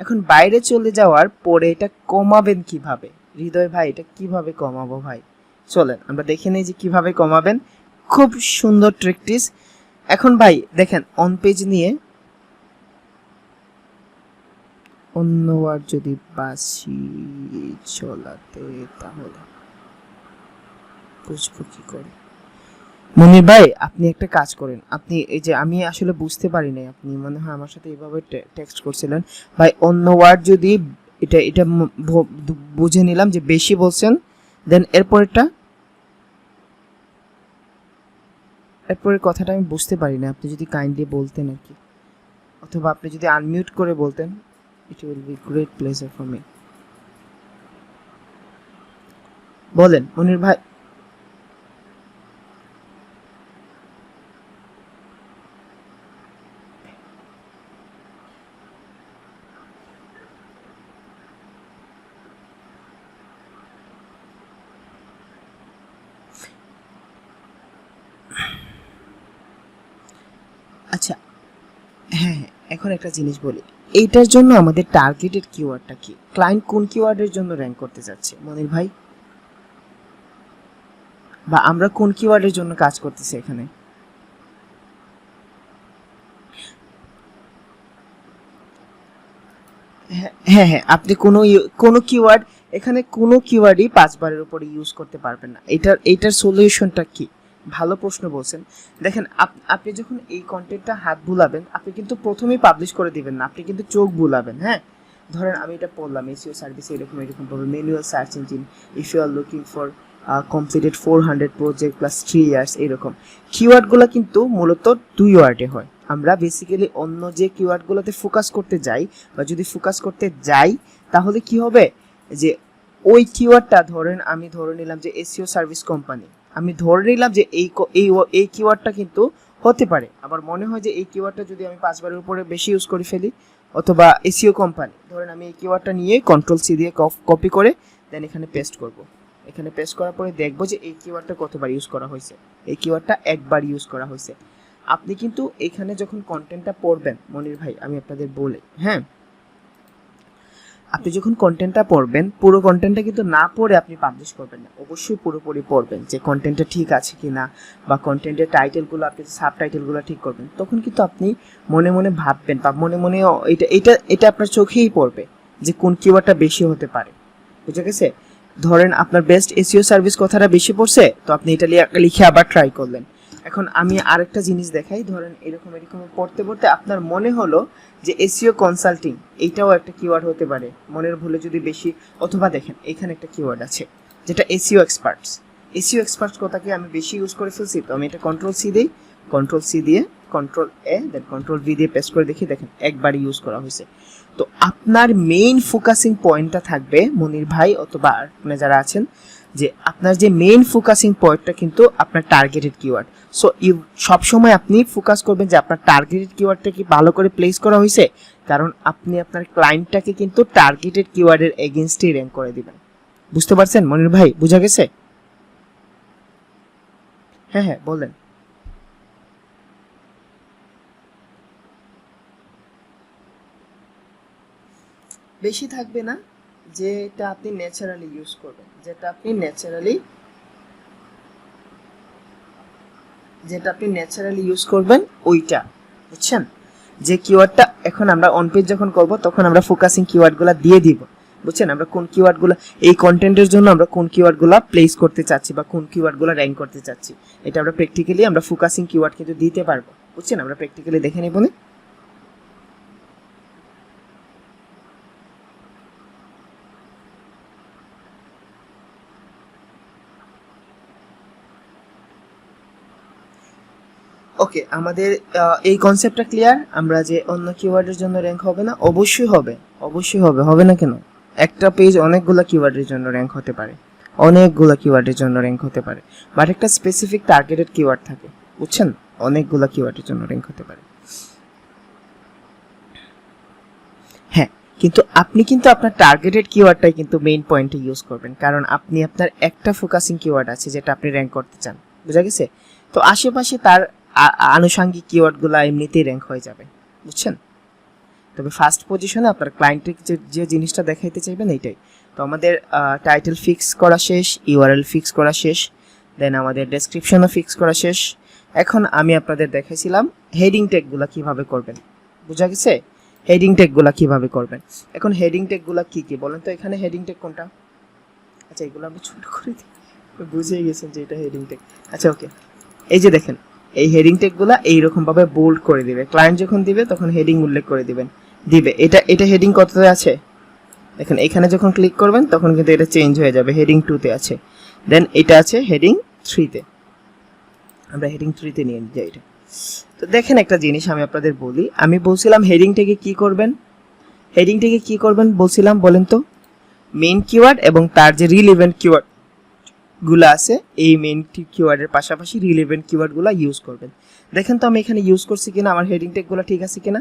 এখন বাইরে চলে যাওয়ার পরে এটা কমাবেন কিভাবে? হৃদয় ভাই এটা কিভাবে কমাবো ভাই? চলেন আমরা দেখে নেই যে কিভাবে কমাবেন। খুব সুন্দর প্র্যাকটিস। এখন ভাই দেখেন অন পেজ নিয়ে অন্য ওয়ার্ড যদি বাসি চলাতে, তাহলে বুঝবো কি করে? মনির ভাই আপনি একটা কাজ করেন, আপনি এই যে আমি আসলে বুঝতে পারি নাই, আপনি মনে হয় আমার সাথে এইভাবে টেক্সট করছিলেন ভাই, অন্য ওয়ার্ড যদি এটা বুঝে নিলাম যে বেশি বলছেন, দেন এরপরের কথাটা আমি বুঝতে পারি না, আপনি যদি কাইন্ডলি বলতেন আর কি, অথবা আপনি যদি আনমিউট করে বলতেন, it will be great pleasure for me. বলেন মনির ভাই। আচ্ছা, হ্যাঁ, এখন একটা জিনিস বলি, এইটার জন্য আমাদের টার্গেটেড কিওয়ার্ডটা কি, ক্লায়েন্ট কোন কিওয়ার্ডের জন্য র্যাঙ্ক করতে যাচ্ছে মনির ভাই, বা আমরা কোন কিওয়ার্ডের জন্য কাজ করতেছি এখানে? হ্যাঁ হ্যাঁ হ্যাঁ, আপনি কোনো কিওয়ার্ড, এখানে কোনো কিওয়ার্ডই 5 বারের উপরে ইউজ করতে পারবেন না। এটার সলিউশনটা কি? ভালো প্রশ্ন বলছেন। দেখেন, আপনি যখন এই কন্টেন্টটা হাত বুলাবেন, আপনি কিন্তু প্রথমেই পাবলিশ করে দিবেন না, আপনি কিন্তু চোখ বুলাবেন। হ্যাঁ, ধরেন আমি এটা পড়লাম, এসইও সার্ভিস এরকম এরকম পাবো, manual search engine, if you are looking for completed 400 project plus 3 years, এরকম কিওয়ার্ডগুলো কিন্তু মূলত 2 ওয়ার্ডে হয়। আমরা বেসিক্যালি অন্য যে কিওয়ার্ডগুলোতে ফোকাস করতে যাই, বা যদি ফোকাস করতে যাই, তাহলে কি হবে যে ওই কিওয়ার্ডটা, ধরেন আমি ধরে নিলাম যে এসইও সার্ভিস কোম্পানি, আমি ধরে নিলাম যে এই কিওয়ার্ডটা কিন্তু হতে পারে, আবার মনে হয় যে এই কিওয়ার্ডটা যদি আমি 5 বারের উপরে বেশি ইউজ করে ফেলি, অথবা এসইও কোম্পানি, ধরেন আমি এই কিওয়ার্ডটা নিয়ে কন্ট্রোল সি দিয়ে কপি করে দেন এখানে পেস্ট করব। এখানে পেস্ট করার পরে দেখবো যে এই কিওয়ার্ডটা কতবার ইউজ করা হয়েছে, এই কিওয়ার্ডটা একবার ইউজ করা হয়েছে। আপনি কিন্তু এখানে যখন কন্টেন্টটা পড়বেন মনির ভাই, আমি আপনাদের বলি, হ্যাঁ, আপনি যখন কন্টেন্টটা পড়বেন, পুরো কন্টেন্টটা কিন্তু না পড়ে আপনি পাবলিশ করবেন না, অবশ্যই পুরোপুরি পড়বেন যে কন্টেন্টটা ঠিক আছে কিনা, বা কন্টেন্টের টাইটেলগুলো, আপনি সাব টাইটেলগুলো ঠিক করবেন। তখন কিন্তু আপনি মনে মনে ভাববেন, বা মনে মনে এটা এটা এটা আপনার চোখেই পড়বে যে কোন কিওয়ার্ডটা বেশি হতে পারে। বুঝে গেছে? ধরেন আপনার বেস্ট এসইও সার্ভিস কথাটা বেশি পড়ছে, তো আপনি এটা লিখে আবার ট্রাই করলেন। এখন আমি আরেকটা জিনিস দেখাই, ধরেন এরকম এরকম পড়তে পড়তে আপনার মনে হলো যে এসইও কনসাল্টিং, এইটাও একটা কিওয়ার্ড হতে পারে, মনের ভুলে যদি বেশি, অথবা দেখেন এখানে একটা কিওয়ার্ড আছে যেটা এসইও এক্সপার্টস, এসইও এক্সপার্টস কথাকে আমি বেশি ইউজ করে ফেলছি, তো আমি এটা কন্ট্রোল সি দিই, কন্ট্রোল সি দিয়ে কন্ট্রোল এ দেন কন্ট্রোল ভি দিয়ে পেস্ট করে দেখি, দেখেন একবারই ইউজ করা হয়েছে। তো আপনার মেইন ফোকাসিং পয়েন্টটা থাকবে মনির ভাই অথবা আপনি যারা আছেন, যে আপনার যে মেইন ফোকাসিং পয়েন্টটা কিন্তু আপনার টার্গেটেড কিওয়ার্ড। সো সবসময় আপনি ফোকাস করবেন যে আপনার টার্গেটেড কিওয়ার্ডটা কি ভালো করে প্লেস করা হয়েছে, কারণ আপনি আপনার ক্লায়েন্টটাকে কিন্তু টার্গেটেড কিওয়ার্ডের এগেইনস্টে র্যাঙ্ক করে দিবেন। বুঝতে পারছেন মনির ভাই? বুঝা গেছে? হ্যাঁ হ্যাঁ, বলেন। বেশি থাকবে না, যেটা আপনি ন্যাচারালি ইউজ করবেন, যেটা আপনি ন্যাচারালি ইউজ করবেন ওইটা, বুঝছেন? যে কিওয়ার্ডটা এখন আমরা অন পেজ যখন করব, তখন আমরা ফোকাসিং কিওয়ার্ডগুলো দিয়ে দিব, বুঝছেন? আমরা কোন কিওয়ার্ডগুলো এই কন্টেন্টের জন্য আমরা কোন কিওয়ার্ডগুলো প্লেস করতে চাচ্ছি, বা কোন কিওয়ার্ডগুলো র্যাঙ্ক করতে চাচ্ছি, এটা আমরা প্র্যাকটিক্যালি আমরা ফোকাসিং কিওয়ার্ড কিন্তু দিতে পারবো, বুঝছেন? আমরা প্র্যাকটিক্যালি দেখে নেব না। ওকে, আমাদের এই কনসেপ্টটা ক্লিয়ার। আমরা যে অন্য কিওয়ার্ডের জন্য র্যাঙ্ক হবে না, অবশ্যই হবে, অবশ্যই হবে, হবে না কেন? একটা পেজ অনেকগুলো কিওয়ার্ডের জন্য র্যাঙ্ক হতে পারে, অনেকগুলো কিওয়ার্ডের জন্য র্যাঙ্ক হতে পারে, বাট একটা স্পেসিফিক টার্গেটেড কিওয়ার্ড থাকে, বুঝছেন? অনেকগুলো কিওয়ার্ডের জন্য র্যাঙ্ক হতে পারে। হ্যাঁ, কিন্তু আপনি কিন্তু আপনার টার্গেটেড কিওয়ার্ডটাই কিন্তু মেইন পয়েন্টে ইউজ করবেন, কারণ আপনি আপনার একটা ফোকাসিং কিওয়ার্ড আছে যেটা আপনি র্যাঙ্ক করতে চান, বুঝা গেছে? তো আশেপাশে তার আনুষঙ্গিক কিওয়ার্ডগুলো এমনিতেই র্যাঙ্ক হয়ে যাবে, বুঝছেন? তবে ফার্স্ট পজিশনে আপনার ক্লায়েন্টকে যে জিনিসটা দেখাইতে চাইবেন এইটাই। তো আমাদের টাইটেল ফিক্স করা শেষ, ইউআরএল ফিক্স করা শেষ, দেন আমাদের ডেসক্রিপশনও ফিক্স করা শেষ। এখন আমি আপনাদের দেখাইছিলাম হেডিং ট্যাগগুলো কিভাবে করবেন, বুঝা গেছে? হেডিং ট্যাগগুলো কিভাবে করবেন। এখন হেডিং ট্যাগগুলো কি কি বলেন তো? এখানে হেডিং ট্যাগ কোনটা? আচ্ছা, এগুলো আমি ছোট করে দিই, বুঝেই গেছেন যে এটা হেডিং ট্যাগ। আচ্ছা ওকে, এই যে দেখেন, এই হেডিং ট্যাগগুলো এইরকম ভাবে বোল্ড করে দিবে, ক্লায়েন্ট যখন দিবে তখন হেডিং উল্লেখ করে দিবে। এটা হেডিং কততে আছে দেখেন, এখানে যখন ক্লিক করবেন তখন কিন্তু এটা চেঞ্জ হয়ে যাবে, হেডিং 2 তে আছে, দেন এটা আছে হেডিং 3 তে, আমরা হেডিং 3 তে নিয়ে যাই এটা। তো দেখেন একটা জিনিস আমি আপনাদের বলি, আমি বলছিলাম হেডিং ট্যাগে কি করবেন, হেডিং ট্যাগে কি করবেন বলছিলাম বলেন তো? মেইন কিওয়ার্ড এবং তার যে রিলেভেন্ট কিওয়ার্ড গুলো আছে, এই মেইন কিওয়ার্ডের পাশাপাশি রিলেভেন্ট কিওয়ার্ডগুলো ইউজ করবেন। দেখেন তো আমি এখানে ইউজ করছি কিনা, আমার হেডিং ট্যাগগুলো ঠিক আছে কিনা।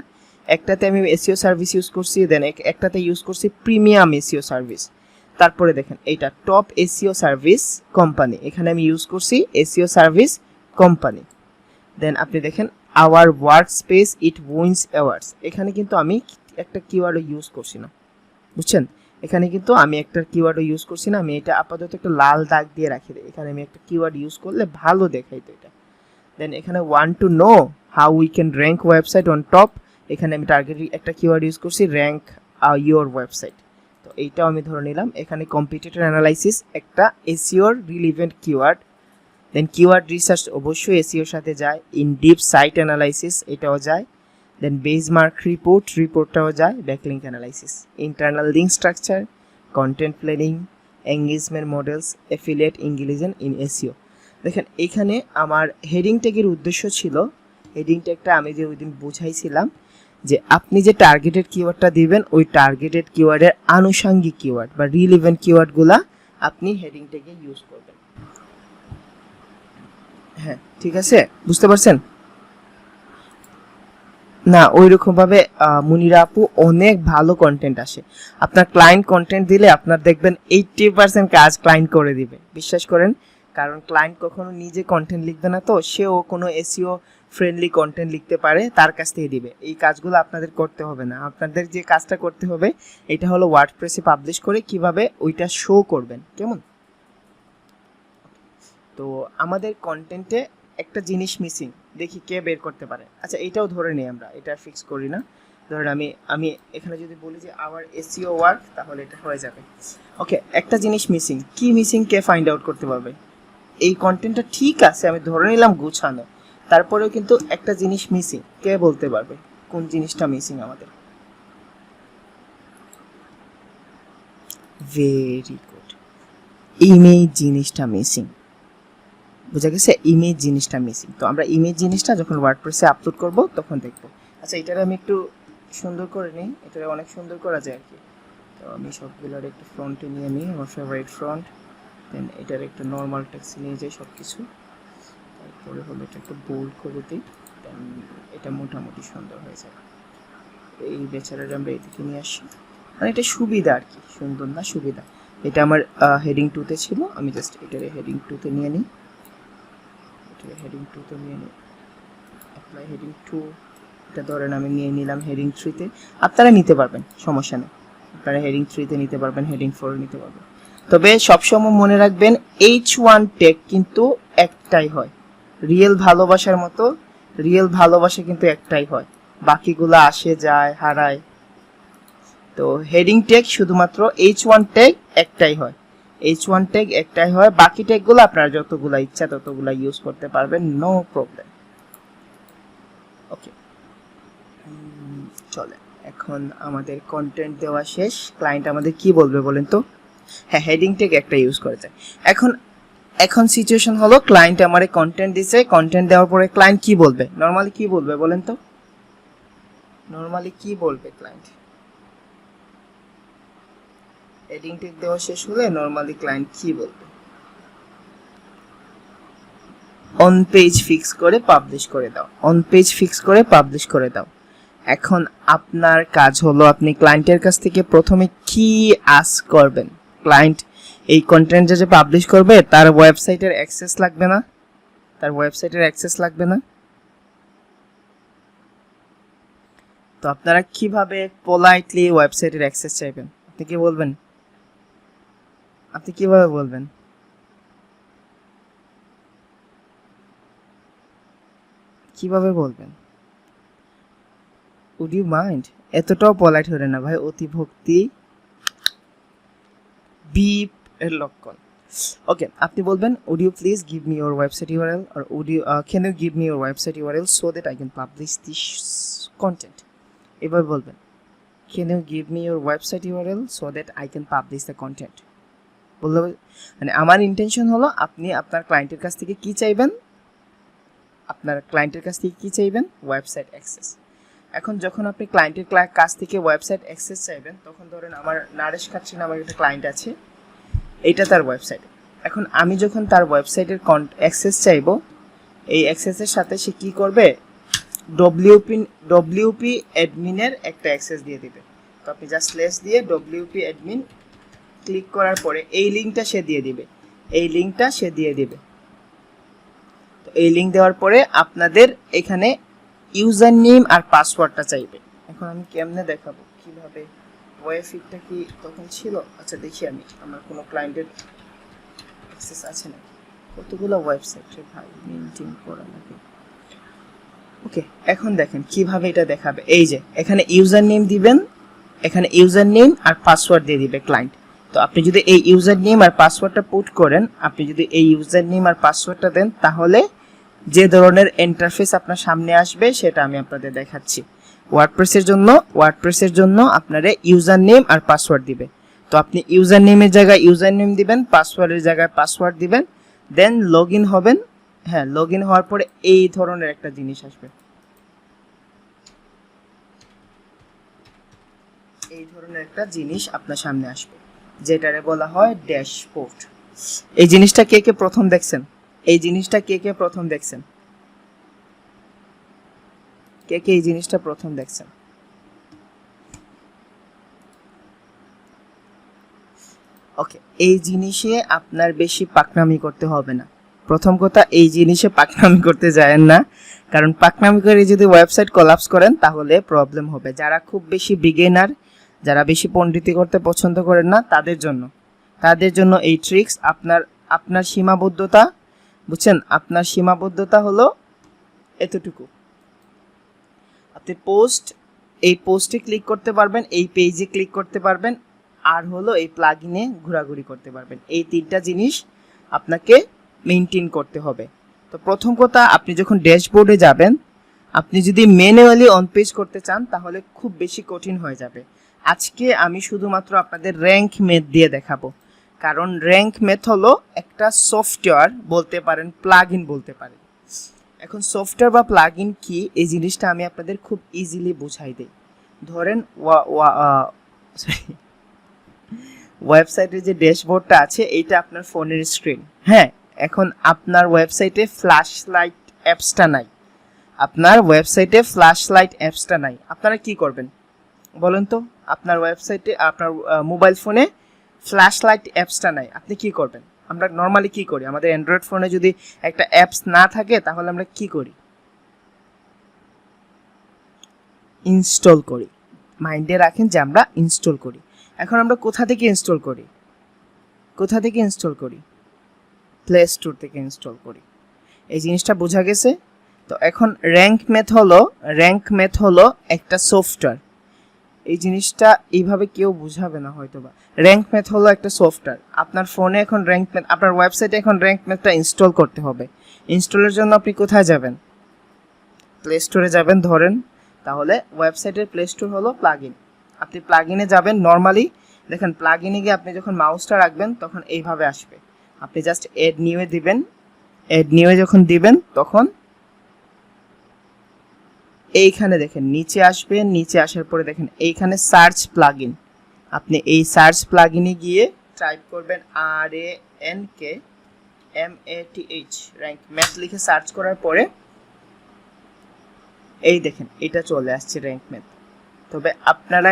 একটাতে আমি এসইও সার্ভিস ইউজ করছি, দেন একটাতে ইউজ করছি প্রিমিয়াম এসইও সার্ভিস, তারপরে দেখেন এইটা টপ এসইও সার্ভিস কোম্পানি, এখানে আমি ইউজ করছি এসইও সার্ভিস কোম্পানি। দেন আপনি দেখেন our work space it wins awards, এখানে কিন্তু আমি একটা কিওয়ার্ডও ইউজ করছি না, বুঝছেন? এখানে কিন্তু আমি একটা কিওয়ার্ডও ইউজ করছি না, আমি এটা আপাতত একটা লাল দাগ দিয়ে রাখি দিই, এখানে আমি একটা কিওয়ার্ড ইউজ করলে ভালো দেখাইতো এটা। দেন এখানে want to know how we can rank website on top, এখানে আমি টার্গেট একটা কিওয়ার্ড ইউজ করছি র্যাঙ্ক ইওর ওয়েবসাইট, তো এইটাও আমি ধরে নিলাম। এখানে কম্পিটিটর অ্যানালাইসিস একটা এসইওর রিলিভেন্ট কিওয়ার্ড। দেন কিওয়ার্ড রিসার্চ অবশ্যই এসইওর সাথে যায়। ইন ডিপ সাইট অ্যানালাইসিস এটাও যায়। দেন বেজমার্ক রিপোর্টটাও যায়। Backlink analysis, internal link structure, content planning, engagement models, affiliate ইংলিজেন ইন এসইও। দেখেন এখানে আমার হেডিং ট্যাগের উদ্দেশ্য ছিল, হেডিং ট্যাগটা আমি যে ওই দিন বুঝাইছিলাম যে আপনি যে টার্গেটেড কিওয়ার্ডটা দিবেন ওই টার্গেটেড কিওয়ার্ডের আনুষঙ্গিক কিওয়ার্ড বা রিলেভেন্ট কিওয়ার্ডগুলা আপনি হেডিং ট্যাগে ইউজ করবেন। হ্যাঁ ঠিক আছে, বুঝতে পারছেন? না ওইরকম ভাবে মুনিরা আপু অনেক ভালো কন্টেন্ট আসে, আপনার ক্লায়েন্ট কন্টেন্ট দিলে আপনার দেখবেন 80% কাজ ক্লায়েন্ট করে দিবে, বিশ্বাস করেন। কারণ ক্লায়েন্ট কখনো নিজে কন্টেন্ট লিখবে না, তো সেও কোনো এসইও ফ্রেন্ডলি কন্টেন্ট লিখতে পারে, তার কাছ থেকে দিবে। এই কাজগুলো আপনাদের করতে হবে না, আপনাদের যে কাজটা করতে হবে এটা হলো ওয়ার্ডপ্রেসে পাবলিশ করে কিভাবে ওইটা শো করবেন, কেমন? তো আমাদের কন্টেন্টে একটা জিনিস মিসিং, দেখি কে বের করতে পারে। আচ্ছা এইটাও ধরে নিই, আমরা এটা ফিক্স করি না। ধরেন আমি এখানে যদি বলি যে আওয়ার এসইও ওয়ার্ক, তাহলে এটা হয়ে যাবে। ওকে, একটা জিনিস মিসিং, কি মিসিং কে ফাইন্ড আউট করতে পারবে? এই কন্টেন্টটা ঠিক আছে, আমি ধরে নিলাম গুছানো, তারপরেও কিন্তু একটা জিনিস মিসিং, কে বলতে পারবে কোন জিনিসটা মিসিং আমাদের? ভেরি গুড, ইমেজ জিনিসটা মিসিং, বুঝা গেছে? ইমেজ জিনিসটা মিসিং। তো আমরা ইমেজ জিনিসটা যখন ওয়ার্ডপ্রেসে আপলোড করব তখন দেখব। আচ্ছা এটার আমি একটু সুন্দর করে নিই, এটা অনেক সুন্দর করা যায় আর কি। তো আমি সবগুলোর একটু ফ্রন্টে নিয়ে নিই, আমার ফেভারিট ফ্রন্ট। দেন এটার একটা নর্মাল টেক্সট নিয়ে যাই সব কিছু, তারপরে হলো এটা একটু বোল্ড করে দিই, দেন এটা মোটামুটি সুন্দর হয়ে যায়। এই বেচারাটা আমরা এদিকে নিয়ে আসি, মানে এটা সুবিধা আর কি, সুন্দর না সুবিধা। এটা আমার হেডিং 2-তে ছিল, আমি জাস্ট এটার হেডিং 2-তে নিয়ে নিই, হেডিং 2-তে নিয়ে নিই, অ্যাপ্লাই হেডিং 2। এটা ধরেন আমি নিয়ে নিলাম হেডিং 3-তে, আপনারা নিতে পারবেন, সমস্যা নেই, আপনারা হেডিং 3-তে নিতে পারবেন, হেডিং 4-এ নিতে পারবেন। তবে সবসময় মনে রাখবেন H1 ট্যাগ কিন্তু একটাই হয়, রিয়েল ভালোবাসার মতো, রিয়েল ভালোবাসা কিন্তু একটাই হয়, বাকিগুলো আসে যায় হারায়। তো হেডিং ট্যাগ শুধুমাত্র H1 ট্যাগ একটাই হয়, H1 ট্যাগ একটাই হয়, বাকি ট্যাগগুলো আপনারা যতগুলা ইচ্ছা ততগুলা ইউজ করতে পারবেন, নো প্রবলেম। ওকে চলে, এখন আমাদের কন্টেন্ট দেওয়া শেষ, ক্লায়েন্ট আমাদের কি বলবে বলেন তো? হ্যাঁ হেডিং ট্যাগ একটা ইউজ করে যায়। এখন সিচুয়েশন হলো ক্লায়েন্ট আমারে কন্টেন্ট দিছে, কন্টেন্ট দেওয়ার পরে ক্লায়েন্ট কি বলবে? নরমালি কি বলবে বলেন তো? নরমালি কি বলবে ক্লায়েন্ট? হেডিং ট্যাগ দেওয়া শেষ হলে নরমালি ক্লায়েন্ট কি বলবে? অন পেজ ফিক্স করে পাবলিশ করে দাও, অন পেজ ফিক্স করে পাবলিশ করে দাও। এখন আপনার কাজ হলো আপনি ক্লায়েন্টের কাছ থেকে প্রথমে কি আস্ক করবেন। ক্লায়েন্ট এই কন্টেন্ট যে পাবলিশ করবে তার ওয়েবসাইটের অ্যাক্সেস লাগবে না? তার ওয়েবসাইটের অ্যাক্সেস লাগবে না? তো আপনারা কিভাবে পোলাইটলি ওয়েবসাইটের অ্যাক্সেস চাইবেন? আপনি কি বলবেন? আপনি কিভাবে বলবেন? কিভাবে বলবেন? Would you mind? এতটাও পলাইট হলে না ভাই, অতিভক্তি বিপ এর লক্ষণ। ওকে, আপনি বলবেন would you please give me your website URL or would you can you give me your website URL so that I can publish this content? এভাবে বলবেন, can you give me your website URL so that I can publish the content? বললে মানে আমার ইন্টেনশন হলো আপনি আপনার ক্লায়েন্টের কাছ থেকে কি চাইবেন, আপনার ক্লায়েন্টের কাছ থেকে কি চাইবেন? Website access. এখন যখন আপনি ক্লায়েন্টের কাছ থেকে ওয়েবসাইট অ্যাক্সেস চাইবেন, তখন ধরেন আমার নারেশ খাচ্ছি নামের একটা ক্লায়েন্ট আছে, এইটা তার ওয়েবসাইট। এখন আমি যখন তার ওয়েবসাইটের অ্যাক্সেস চাইবো, এই অ্যাক্সেসের সাথে সে কি করবে? ডব্লিউপি অ্যাডমিনের একটা অ্যাক্সেস দিয়ে দিবে। তো আপনি জাস্ট স্ল্যাশ দিয়ে ডব্লিউপি অ্যাডমিন ক্লিক করার পরে এই লিঙ্কটা সে দিয়ে দিবে, এই লিঙ্কটা সে দিয়ে দিবে। তো এই লিঙ্ক দেওয়ার পরে আপনাদের এখানে ইউজার নেম আর পাসওয়ার্ডটা চাইবে। এখন আমি কেমনে দেখাবো কিভাবে ওয়েবসাইটটা কি তখন ছিল? আচ্ছা দেখি আমি আমার কোনো ক্লায়েন্টের অ্যাক্সেস আছে না, কতগুলো ওয়েবসাইট রে ভাই মেইনটেইন করা লাগে। ওকে, এখন দেখেন কিভাবে এটা দেখাবে। এই যে এখানে ইউজার নেম দিবেন, এখানে ইউজার নেম আর পাসওয়ার্ড দিয়ে দিবে ক্লায়েন্ট। তো আপনি যদি এই ইউজার নেম আর পাসওয়ার্ডটা পুট করেন, আপনি যদি এই ইউজার নেম আর পাসওয়ার্ডটা দেন, তাহলে যে ধরনের ইন্টারফেস আপনার সামনে আসবে সেটা আমি আপনাদের দেখাচ্ছি। ওয়ার্ডপ্রেসের জন্য আপনারা ইউজার নেম আর পাসওয়ার্ড দিবে। তো আপনি ইউজার নেমের জায়গায় ইউজার নেম দিবেন, পাসওয়ার্ডের জায়গায় পাসওয়ার্ড দিবেন, দেন লগইন হবেন। হ্যাঁ, লগইন হওয়ার পরে এই ধরনের একটা জিনিস আসবে, এই ধরনের একটা জিনিস আপনার সামনে আসবে, যেটারে বলা হয় ড্যাশবোর্ড। এই জিনিসটা কে কে প্রথম দেখছেন? এই জিনিসটা কে কে প্রথম দেখছেন? কে কে এই জিনিসটা প্রথম দেখছেন? ওকে, এই জিনিসে আপনার বেশি পাকনামি করতে হবে না। প্রথম কথা, এই জিনিসে পাকনামি করতে যায়েন না, কারণ পাকনামি করে যদি ওয়েবসাইট কোলাপস করেন তাহলে প্রবলেম হবে। যারা খুব বেশি বিগিনার, যারা বেশি পণ্ডিতি করতে পছন্দ করেন না, তাদের জন্য এই ট্রিক্স। আপনার সীমাবদ্ধতা বুঝছেন, আপনার সীমাবদ্ধতা হলো এতটুকু। আপনি এই পোস্টে ক্লিক করতে পারবেন, এই পেজে ক্লিক করতে পারবেন, আর হলো এই প্লাগইনে ঘোরাঘুরি করতে পারবেন। এই তিনটা জিনিস আপনাকে মেইনটেইন করতে হবে। তো প্রথম কথা, আপনি যখন ড্যাশবোর্ডে যাবেন, আপনি যদি ম্যানুয়ালি অন পেজ করতে চান তাহলে খুব বেশি কঠিন হয়ে যাবে। আজকে আমি শুধুমাত্র আপনাদের র্যাঙ্ক ম্যাথ দিয়ে দেখাবো, কারণ র্যাঙ্ক ম্যাথ হলো একটা সফটওয়্যার বলতে পারেন, প্লাগইন বলতে পারেন। এখন সফটওয়্যার বা প্লাগইন কি, এই জিনিসটা আমি আপনাদের খুব ইজিলি বুঝাই দেই। ধরেন ওয়েবসাইটের যে ড্যাশবোর্ডটা আছে, এইটা আপনার ফোনের স্ক্রিন। হ্যাঁ, এখন আপনার ওয়েবসাইটে ফ্ল্যাশ লাইট অ্যাপসটা নাই, আপনারা কি করবেন বলেন তো? আপনার ওয়েবসাইটে, আপনার মোবাইল ফোনে ফ্ল্যাশ লাইট অ্যাপসটা নাই, আপনি কি করবেন? আমরা নর্মালি কি করি? আমাদের অ্যান্ড্রয়েড ফোনে যদি একটা অ্যাপস না থাকে তাহলে আমরা কি করি? ইনস্টল করি। মাইন্ডে রাখেন যে আমরা ইনস্টল করি। এখন আমরা কোথা থেকে ইনস্টল করি? প্লে স্টোর থেকে ইনস্টল করি। এই জিনিসটা বোঝা গেছে? তো এখন র্যাঙ্ক ম্যাথ হলো একটা সফটওয়্যার। এই জিনিসটা এইভাবে কেউ বুঝাবে না হয়তোবা। র্যাঙ্ক ম্যাথ হলো একটা সফটওয়্যার। আপনার ফোনে এখন আপনার ওয়েবসাইটে এখন র্যাঙ্ক ম্যাথটা ইনস্টল করতে হবে। ইনস্টলের জন্য আপনি কোথায় যাবেন? প্লে স্টোরে যাবেন ধরেন। তাহলে ওয়েবসাইটের প্লে স্টোর হলো প্লাগইন। আপনি প্লাগইনে যাবেন। নর্মালি দেখেন, প্লাগইনে গিয়ে আপনি যখন মাউসটা রাখবেন তখন এইভাবে আসবে। আপনি জাস্ট এড নিউয়ে দিবেন। এড নিউয়ে যখন দিবেন তখন এইখানে দেখেন নিচে আসবে। নিচে আসার পরে দেখেন এইখানে সার্চ প্লাগইন। আপনি এই সার্চ প্লাগইনে গিয়ে টাইপ করবেন RANKMATH র্যাঙ্ক ম্যাথ লিখে সার্চ করার পরে এই দেখেন এটা চলে আসছে র্যাঙ্ক ম্যাথ। তবে আপনারা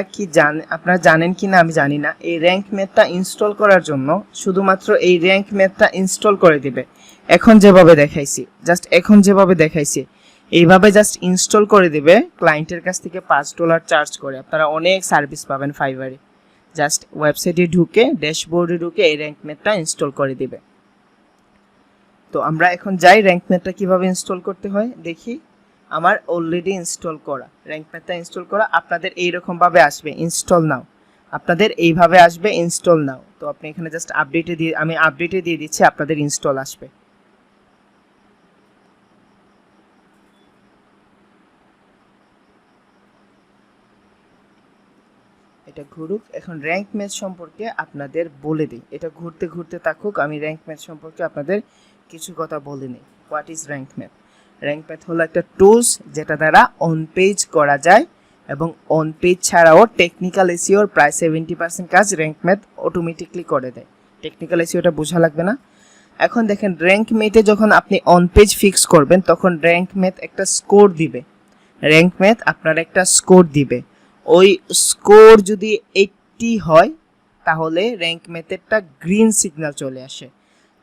জানেন কি না আমি জানি না, এই র্যাঙ্ক ম্যাথটা ইনস্টল করার জন্য শুধুমাত্র এই র্যাঙ্ক ম্যাথটা ইনস্টল করে দিবে। এখন যেভাবে দেখাইছি এইভাবে জাস্ট ইনস্টল করে দিবে। ক্লায়েন্টের কাছ থেকে $5 চার্জ করে আপনারা অনেক সার্ভিস পাবেন ফাইবারে। জাস্ট ওয়েবসাইটে ঢুকে, ড্যাশবোর্ডে ঢুকে এই র্যাঙ্ক ম্যাথটা ইনস্টল করে দিবে। তো আমরা এখন যাই র্যাঙ্ক ম্যাথটা কিভাবে ইনস্টল করতে হয় দেখি। আমার অলরেডি ইনস্টল করা র্যাঙ্ক ম্যাথটা ইনস্টল করা। আপনাদের এইরকম ভাবে আসবে ইনস্টল নাও, আপনাদের এইভাবে আসবে ইনস্টল নাও। তো আপনি এখানে জাস্ট আমি আপডেটে দিয়ে দিচ্ছি, আপনাদের ইনস্টল আসবে। এটা ঘুরুক। এখন র্যাঙ্ক ম্যাথ সম্পর্কে আপনাদের বলে দিই। এটা ঘুরতে ঘুরতে থাকুক, আমি র্যাঙ্ক ম্যাথ সম্পর্কে আপনাদের কিছু কথা বলে নিই। What is rank math? Rank math হলো একটা টুলস যেটা দ্বারা অন পেজ করা যায়, এবং অন পেজ ছাড়াও টেকনিক্যাল এসইওর প্রায় 70% কাজ র্যাঙ্ক ম্যাথ অটোমেটিকলি করে দেয়। টেকনিক্যাল এসইওটা বোঝা লাগবে না। এখন দেখেন, র্যাঙ্ক ম্যাথে যখন আপনি অন পেজ ফিক্স করবেন তখন র্যাঙ্ক ম্যাথ একটা স্কোর দিবে। র্যাঙ্ক ম্যাথ আপনার একটা স্কোর দিবে। ওই স্কোর যদি 80 হয় তাহলে র্যাঙ্ক ম্যাথেরটা গ্রিন সিগন্যাল চলে আসে।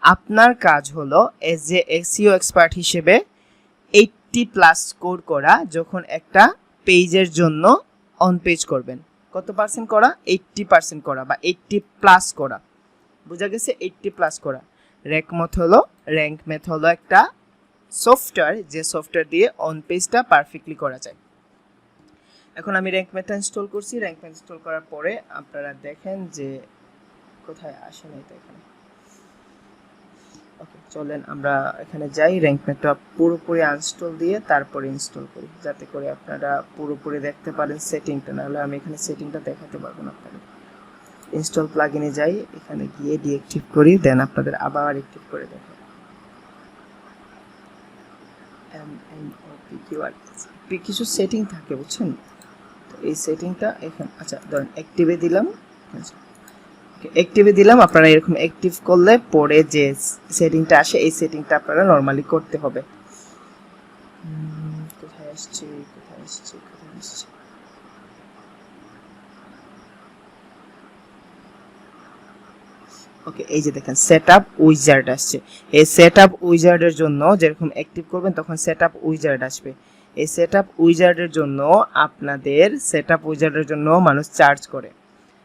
আপনার কাজ হলো এজ এ এসইও এক্সপার্ট হিসেবে 80+ স্কোর করা যখন একটা পেজের জন্য অন পেজ করবেন। কত পার্সেন্ট করা? 80% করা বা 80+ করা। বোঝা গেছে? 80+ করা। র্যাঙ্কম্যাথ হলো একটা সফটওয়্যার, যে সফটওয়্যার দিয়ে অন পেজটা পারফেক্টলি করা যায়। এখন আমি র্যাঙ্কম্যাথটা ইনস্টল করছি। র্যাঙ্কম্যাথ ইনস্টল করার পরে আপনারা দেখেন যে কোথায় আসে না এটা এখানে। ওকে, চলেন আমরা এখানে যাই, র্যাঙ্কম্যাথটা পুরোপুরি আনইনস্টল দিয়ে তারপরে ইনস্টল করি, যাতে করে আপনারা পুরোপুরি দেখতে পারেন সেটিংটা। নাহলে আমি এখানে সেটিংটা দেখাতে পারবো না আপনাদের। ইনস্টল প্লাগইনে যাই, এখানে গিয়ে ডিঅ্যাক্টিভ করি, দেন আপনাদের আবার অ্যাক্টিভ করে দেখাবো। কিছু সেটিং থাকে বুঝছেন, তো এই সেটিংটা এখানে, আচ্ছা ধরেন অ্যাক্টিভে দিলাম, অ্যাক্টিভে দিলাম। আপনারা এরকম অ্যাক্টিভ করলে পরে যে সেটিংটা আসে এই সেটিংটা আপনারা নরমালি করতে হবে। কোথায় আসছে, ওকে, এই যে দেখেন সেটআপ উইজার্ড আসছে। এই সেটআপ উইজার্ডের জন্য যেরকম অ্যাক্টিভ করবেন তখন সেটআপ উইজার্ড আসবে। এই সেটআপ উইজার্ডের জন্য আপনাদের সেটআপ উইজার্ডের জন্য মানুষ চার্জ করে,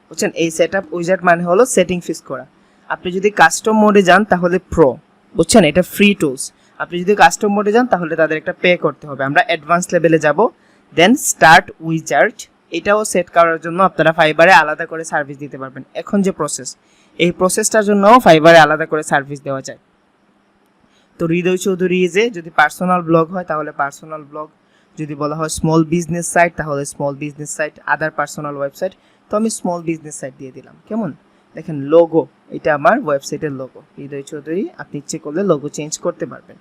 বুঝছেন? এই সেটআপ উইজার্ড মানে হলো সেটিং ফিক্স করা। আপনি যদি কাস্টম মোডে যান তাহলে প্রো, বুঝছেন? এটা ফ্রি টুলস। আপনি যদি কাস্টম মোডে যান তাহলে তাদের একটা পে করতে হবে। আমরা অ্যাডভান্স লেভেলে যাব, দেন স্টার্ট উইজার্ড। এটাও সেট করার জন্য আপনারা ফাইবারে আলাদা করে সার্ভিস দিতে পারবেন। এখন যে প্রসেস, এই প্রসেসটার জন্য ফাইবারে আলাদা করে সার্ভিস দেওয়া যায়। তো হৃদয় চৌধুরী যে যদি পার্সোনাল ব্লগ হয় তাহলে পার্সোনাল ব্লগ, যদি বলা হয় স্মল বিজনেস সাইট তাহলে স্মল বিজনেস সাইট, আদার পার্সোনাল ওয়েবসাইট, তো আমি স্মল বিজনেস সাইট দিয়ে দিলাম। কেমন দেখেন লোগো, এটা আমার ওয়েবসাইটের লোগো হৃদয় চৌধুরী। আপনি ইচ্ছে করলে লোগো চেঞ্জ করতে পারবেন।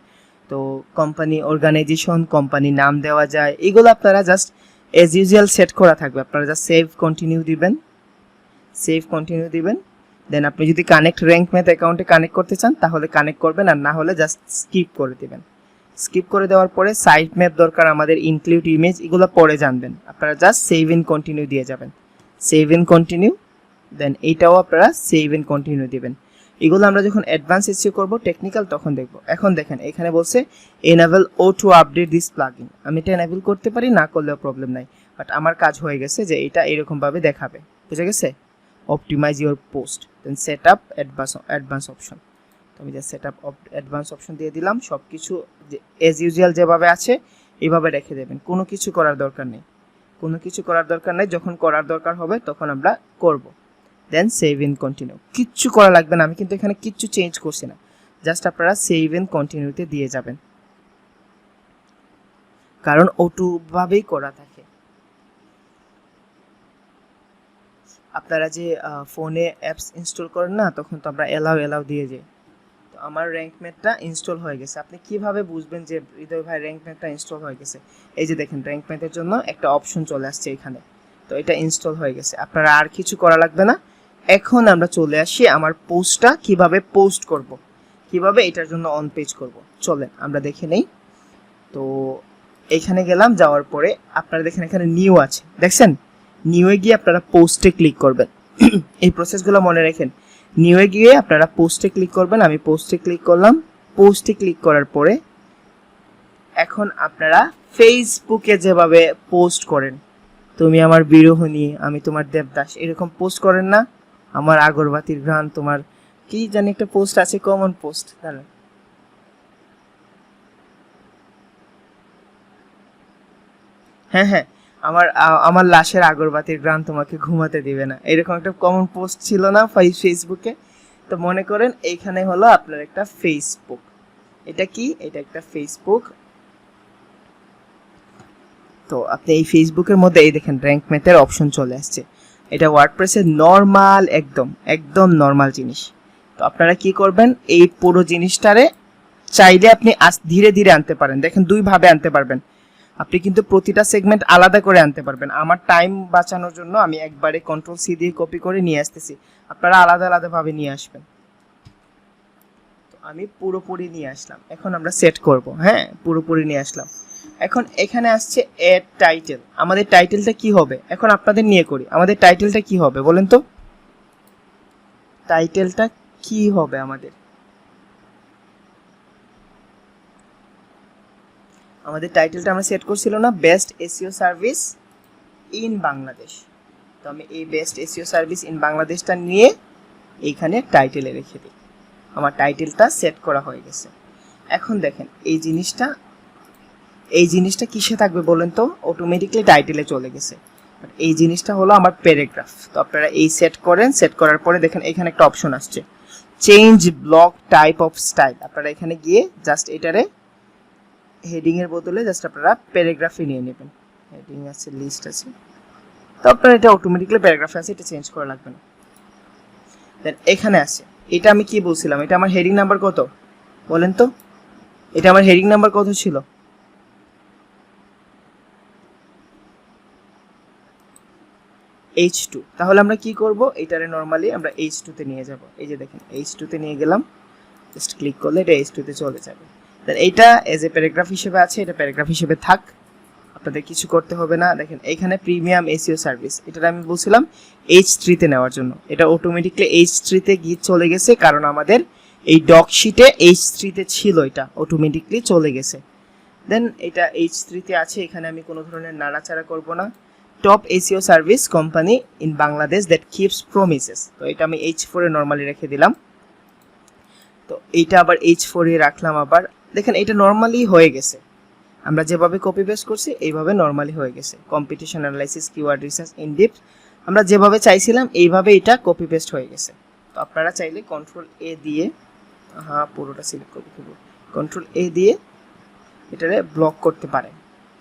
তো কোম্পানি, অর্গানাইজেশন, কোম্পানি নাম দেওয়া যায়, এগুলো আপনারা জাস্ট এজ ইউজুয়াল সেট করা থাকবে। আপনারা জাস্ট সেভ কন্টিনিউ দিবেন, দেন আপনি যদি কানেক্ট র্যাঙ্কম্যাথ অ্যাকাউন্টে কানেক্ট করতে চান তাহলে কানেক্ট করবেন, আর না হলে জাস্ট স্কিপ করে দিবেন। স্কিপ করে দেওয়ার পরে সাইট ম্যাপ দরকার আমাদের, ইনক্লুড ইমেজ, এগুলো পরে জানবেন। আপনারা জাস্ট সেভ ইন কন্টিনিউ দিয়ে যাবেন, সেভ ইন কন্টিনিউ, দেন এইটাও আপনারা সেভ ইন কন্টিনিউ দিবেন। এগুলো আমরা যখন অ্যাডভান্স এসইও করব টেকনিক্যাল তখন দেখব। এখন দেখেন এখানে বলছে enable auto update this plugin. আমি এটা এনেবল করতে পারি, না করলেও প্রবলেম নাই, বাট আমার কাজ হয়ে গেছে যে এটা এরকম ভাবে দেখাবে। বুঝে গেছে? Optimize your post, then set up advance option. তো আমি just set up advance option দিয়ে দিলাম। সব কিছু এজ ইউজুয়াল যেভাবে আছে এইভাবে রেখে দেবেন, কোনো কিছু করার দরকার নেই, যখন করার দরকার হবে তখন আমরা করব। দেন সেভ ইন কন্টিনিউ, কিচ্ছু করা লাগবে না, আমি কিন্তু এখানে কিচ্ছু চেঞ্জ করছি না, জাস্ট আপনারা সেভ ইন কন্টিনিউতে দিয়ে যাবেন, কারণ অটো ভাবেই করা থাকে। আপনারা যে ফোনে অ্যাপস ইনস্টল করেন না, তখন তো আমরা এলাও দিয়ে যাই। তো আমার র্যাঙ্কম্যাথটা ইনস্টল হয়ে গেছে। আপনি কিভাবে বুঝবেন যে হৃদয় ভাই র্যাঙ্কম্যাথটা ইনস্টল হয়ে গেছে? এই যে দেখেন র্যাঙ্কম্যাথের জন্য একটা অপশন চলে আসছে এখানে, তো এটা ইনস্টল হয়ে গেছে। আপনারা আর কিছু করা লাগবে না। এখন আমরা চলে আসি আমার পোস্টটা কিভাবে পোস্ট করব, কিভাবে এটার জন্য অন পেজ করব। চলেন আমরা দেখে নেই। তো এখানে গেলাম, যাওয়ার পরে আপনারা দেখেন এখানে নিউ আছে, দেখছেন? নিউয়ে গিয়ে আপনারা পোস্টে ক্লিক করবেন। এই প্রসেসগুলো মনে রাখেন। নিউয়ে গিয়ে আপনারা পোস্টে ক্লিক করবেন। আমি পোস্টে ক্লিক করলাম। পোস্টে ক্লিক করার পরে এখন আপনারা ফেসবুকে যেভাবে পোস্ট করেন, তুমি আমার বিরোহিনী, আমি তোমার দেবদাস, এরকম পোস্ট করেন না? আমার আগরবাতির ঘ্রাণ, তোমার কি জানি একটা পোস্ট আছে, কমন পোস্ট, তাহলে হ্যাঁ, আমার লাশের আগরবাতির ঘ্রাণ তোমাকে ঘুমাতে দিবে না, এরকম একটা কমন পোস্ট ছিল না ফেসবুকে? তো মনে করেন এইখানে হলো আপনার একটা ফেসবুক, এটা কি, এটা একটা ফেসবুক। তো আপনি এই ফেসবুকের মধ্যে এই দেখেন র্যাঙ্কম্যাথের অপশন চলে আসছে। এটা ওয়ার্ডপ্রেসের নর্মাল, একদম নর্মাল জিনিস। তো আপনারা কি করবেন, এই পুরো জিনিসটারে চাইলে আপনি ধীরে ধীরে আনতে পারেন। দেখেন দুইভাবে আনতে পারবেন। আপনি কিন্তু প্রতিটা সেগমেন্ট আলাদা করে আনতে পারবেন। আমার টাইম বাঁচানোর জন্য আমি একবারে কন্ট্রোল সি দিয়ে কপি করে নিয়ে আসতেছি, আপনারা আলাদা ভাবে নিয়ে আসবেন। তো আমি পুরোপুরি নিয়ে আসলাম, এখন আমরা সেট করব। হ্যাঁ, পুরোপুরি নিয়ে আসলাম। এখন এখানে আসছে এড টাইটেল। আমাদের টাইটেলটা কি হবে, এখন আপনাদের নিয়ে করি। আমাদের টাইটেলটা কি হবে বলেন তো? টাইটেলটা কি হবে আমাদের? আমাদের টাইটেলটা আমরা সেট করছিলাম না best SEO service in Bangladesh. তো আমি এই বেস্ট এসইও সার্ভিস ইন বাংলাদেশটা নিয়ে এইখানে টাইটেলে রেখে দিই। আমার টাইটেলটা সেট করা হয়ে গেছে। এখন দেখেন এই জিনিসটা কিসে থাকবে বলেন তো? অটোমেটিকলি টাইটেলে চলে গেছে। এই জিনিসটা হলো আমার প্যারাগ্রাফ। তো আপনারা এই সেট করেন, সেট করার পরে দেখেন এখানে একটা অপশন আসছে change block type of style. আপনারা এখানে গিয়ে জাস্ট এটারে হেডিং এর বদলে জাস্ট আপনারা প্যারাগ্রাফে নিয়ে নেবেন। হেডিং আছে, লিস্ট আছে, তো আপনারা এটা অটোমেটিকলি প্যারাগ্রাফে আছে, এটা চেঞ্জ করা লাগবে না। দেন এখানে আছে, এটা আমি কি বলছিলাম, এটা আমার হেডিং নাম্বার কত বলেন তো? এটা আমার হেডিং নাম্বার কত ছিল? H2। তাহলে আমরা কি করব, এটারে নরমালি আমরা H2 তে নিয়ে যাব। এই যে দেখেন H2 তে নিয়ে গেলাম, জাস্ট ক্লিক করলে এটা H2 তে চলে যাবে। দেন এইটা এজ এ প্যারাগ্রাফ হিসেবে আছে, এটা প্যারাগ্রাফ হিসেবে থাক, আপনাদের কিছু করতে হবে না। দেখেন এখানে প্রিমিয়াম এসইও সার্ভিস, এটা আমি বলছিলাম H3 তে নেওয়ার জন্য, এটা অটোমেটিকলি H3 তে গিয়ে চলে গেছে, কারণ আমাদের এই ডক শিটে H3 তে ছিল, এটা অটোমেটিকলি চলে গেছে। দেন এটা H3 তে আছে, এখানে আমি কোনো ধরনের নাড়াচাড়া করব না। Top SEO service company in Bangladesh that keeps promises, তো এটা আমি H4 এ নরমালি রেখে দিলাম। তো এইটা আবার H4 এ রাখলাম। আবার দেখেন এটা নরমালি হয়ে গেছে, আমরা যেভাবে কপি পেস্ট করছি এইভাবে নরমালি হয়ে গেছে। Competition analysis, keyword research, in depth, আমরা যেভাবে চাইছিলাম এইভাবে এটা কপি পেস্ট হয়ে গেছে। তো আপনারা চাইলে কন্ট্রোল এ দিয়ে, পুরোটা সিলেক্ট করে দেব, কন্ট্রোল এ দিয়ে এটারে ব্লক করতে পারেন,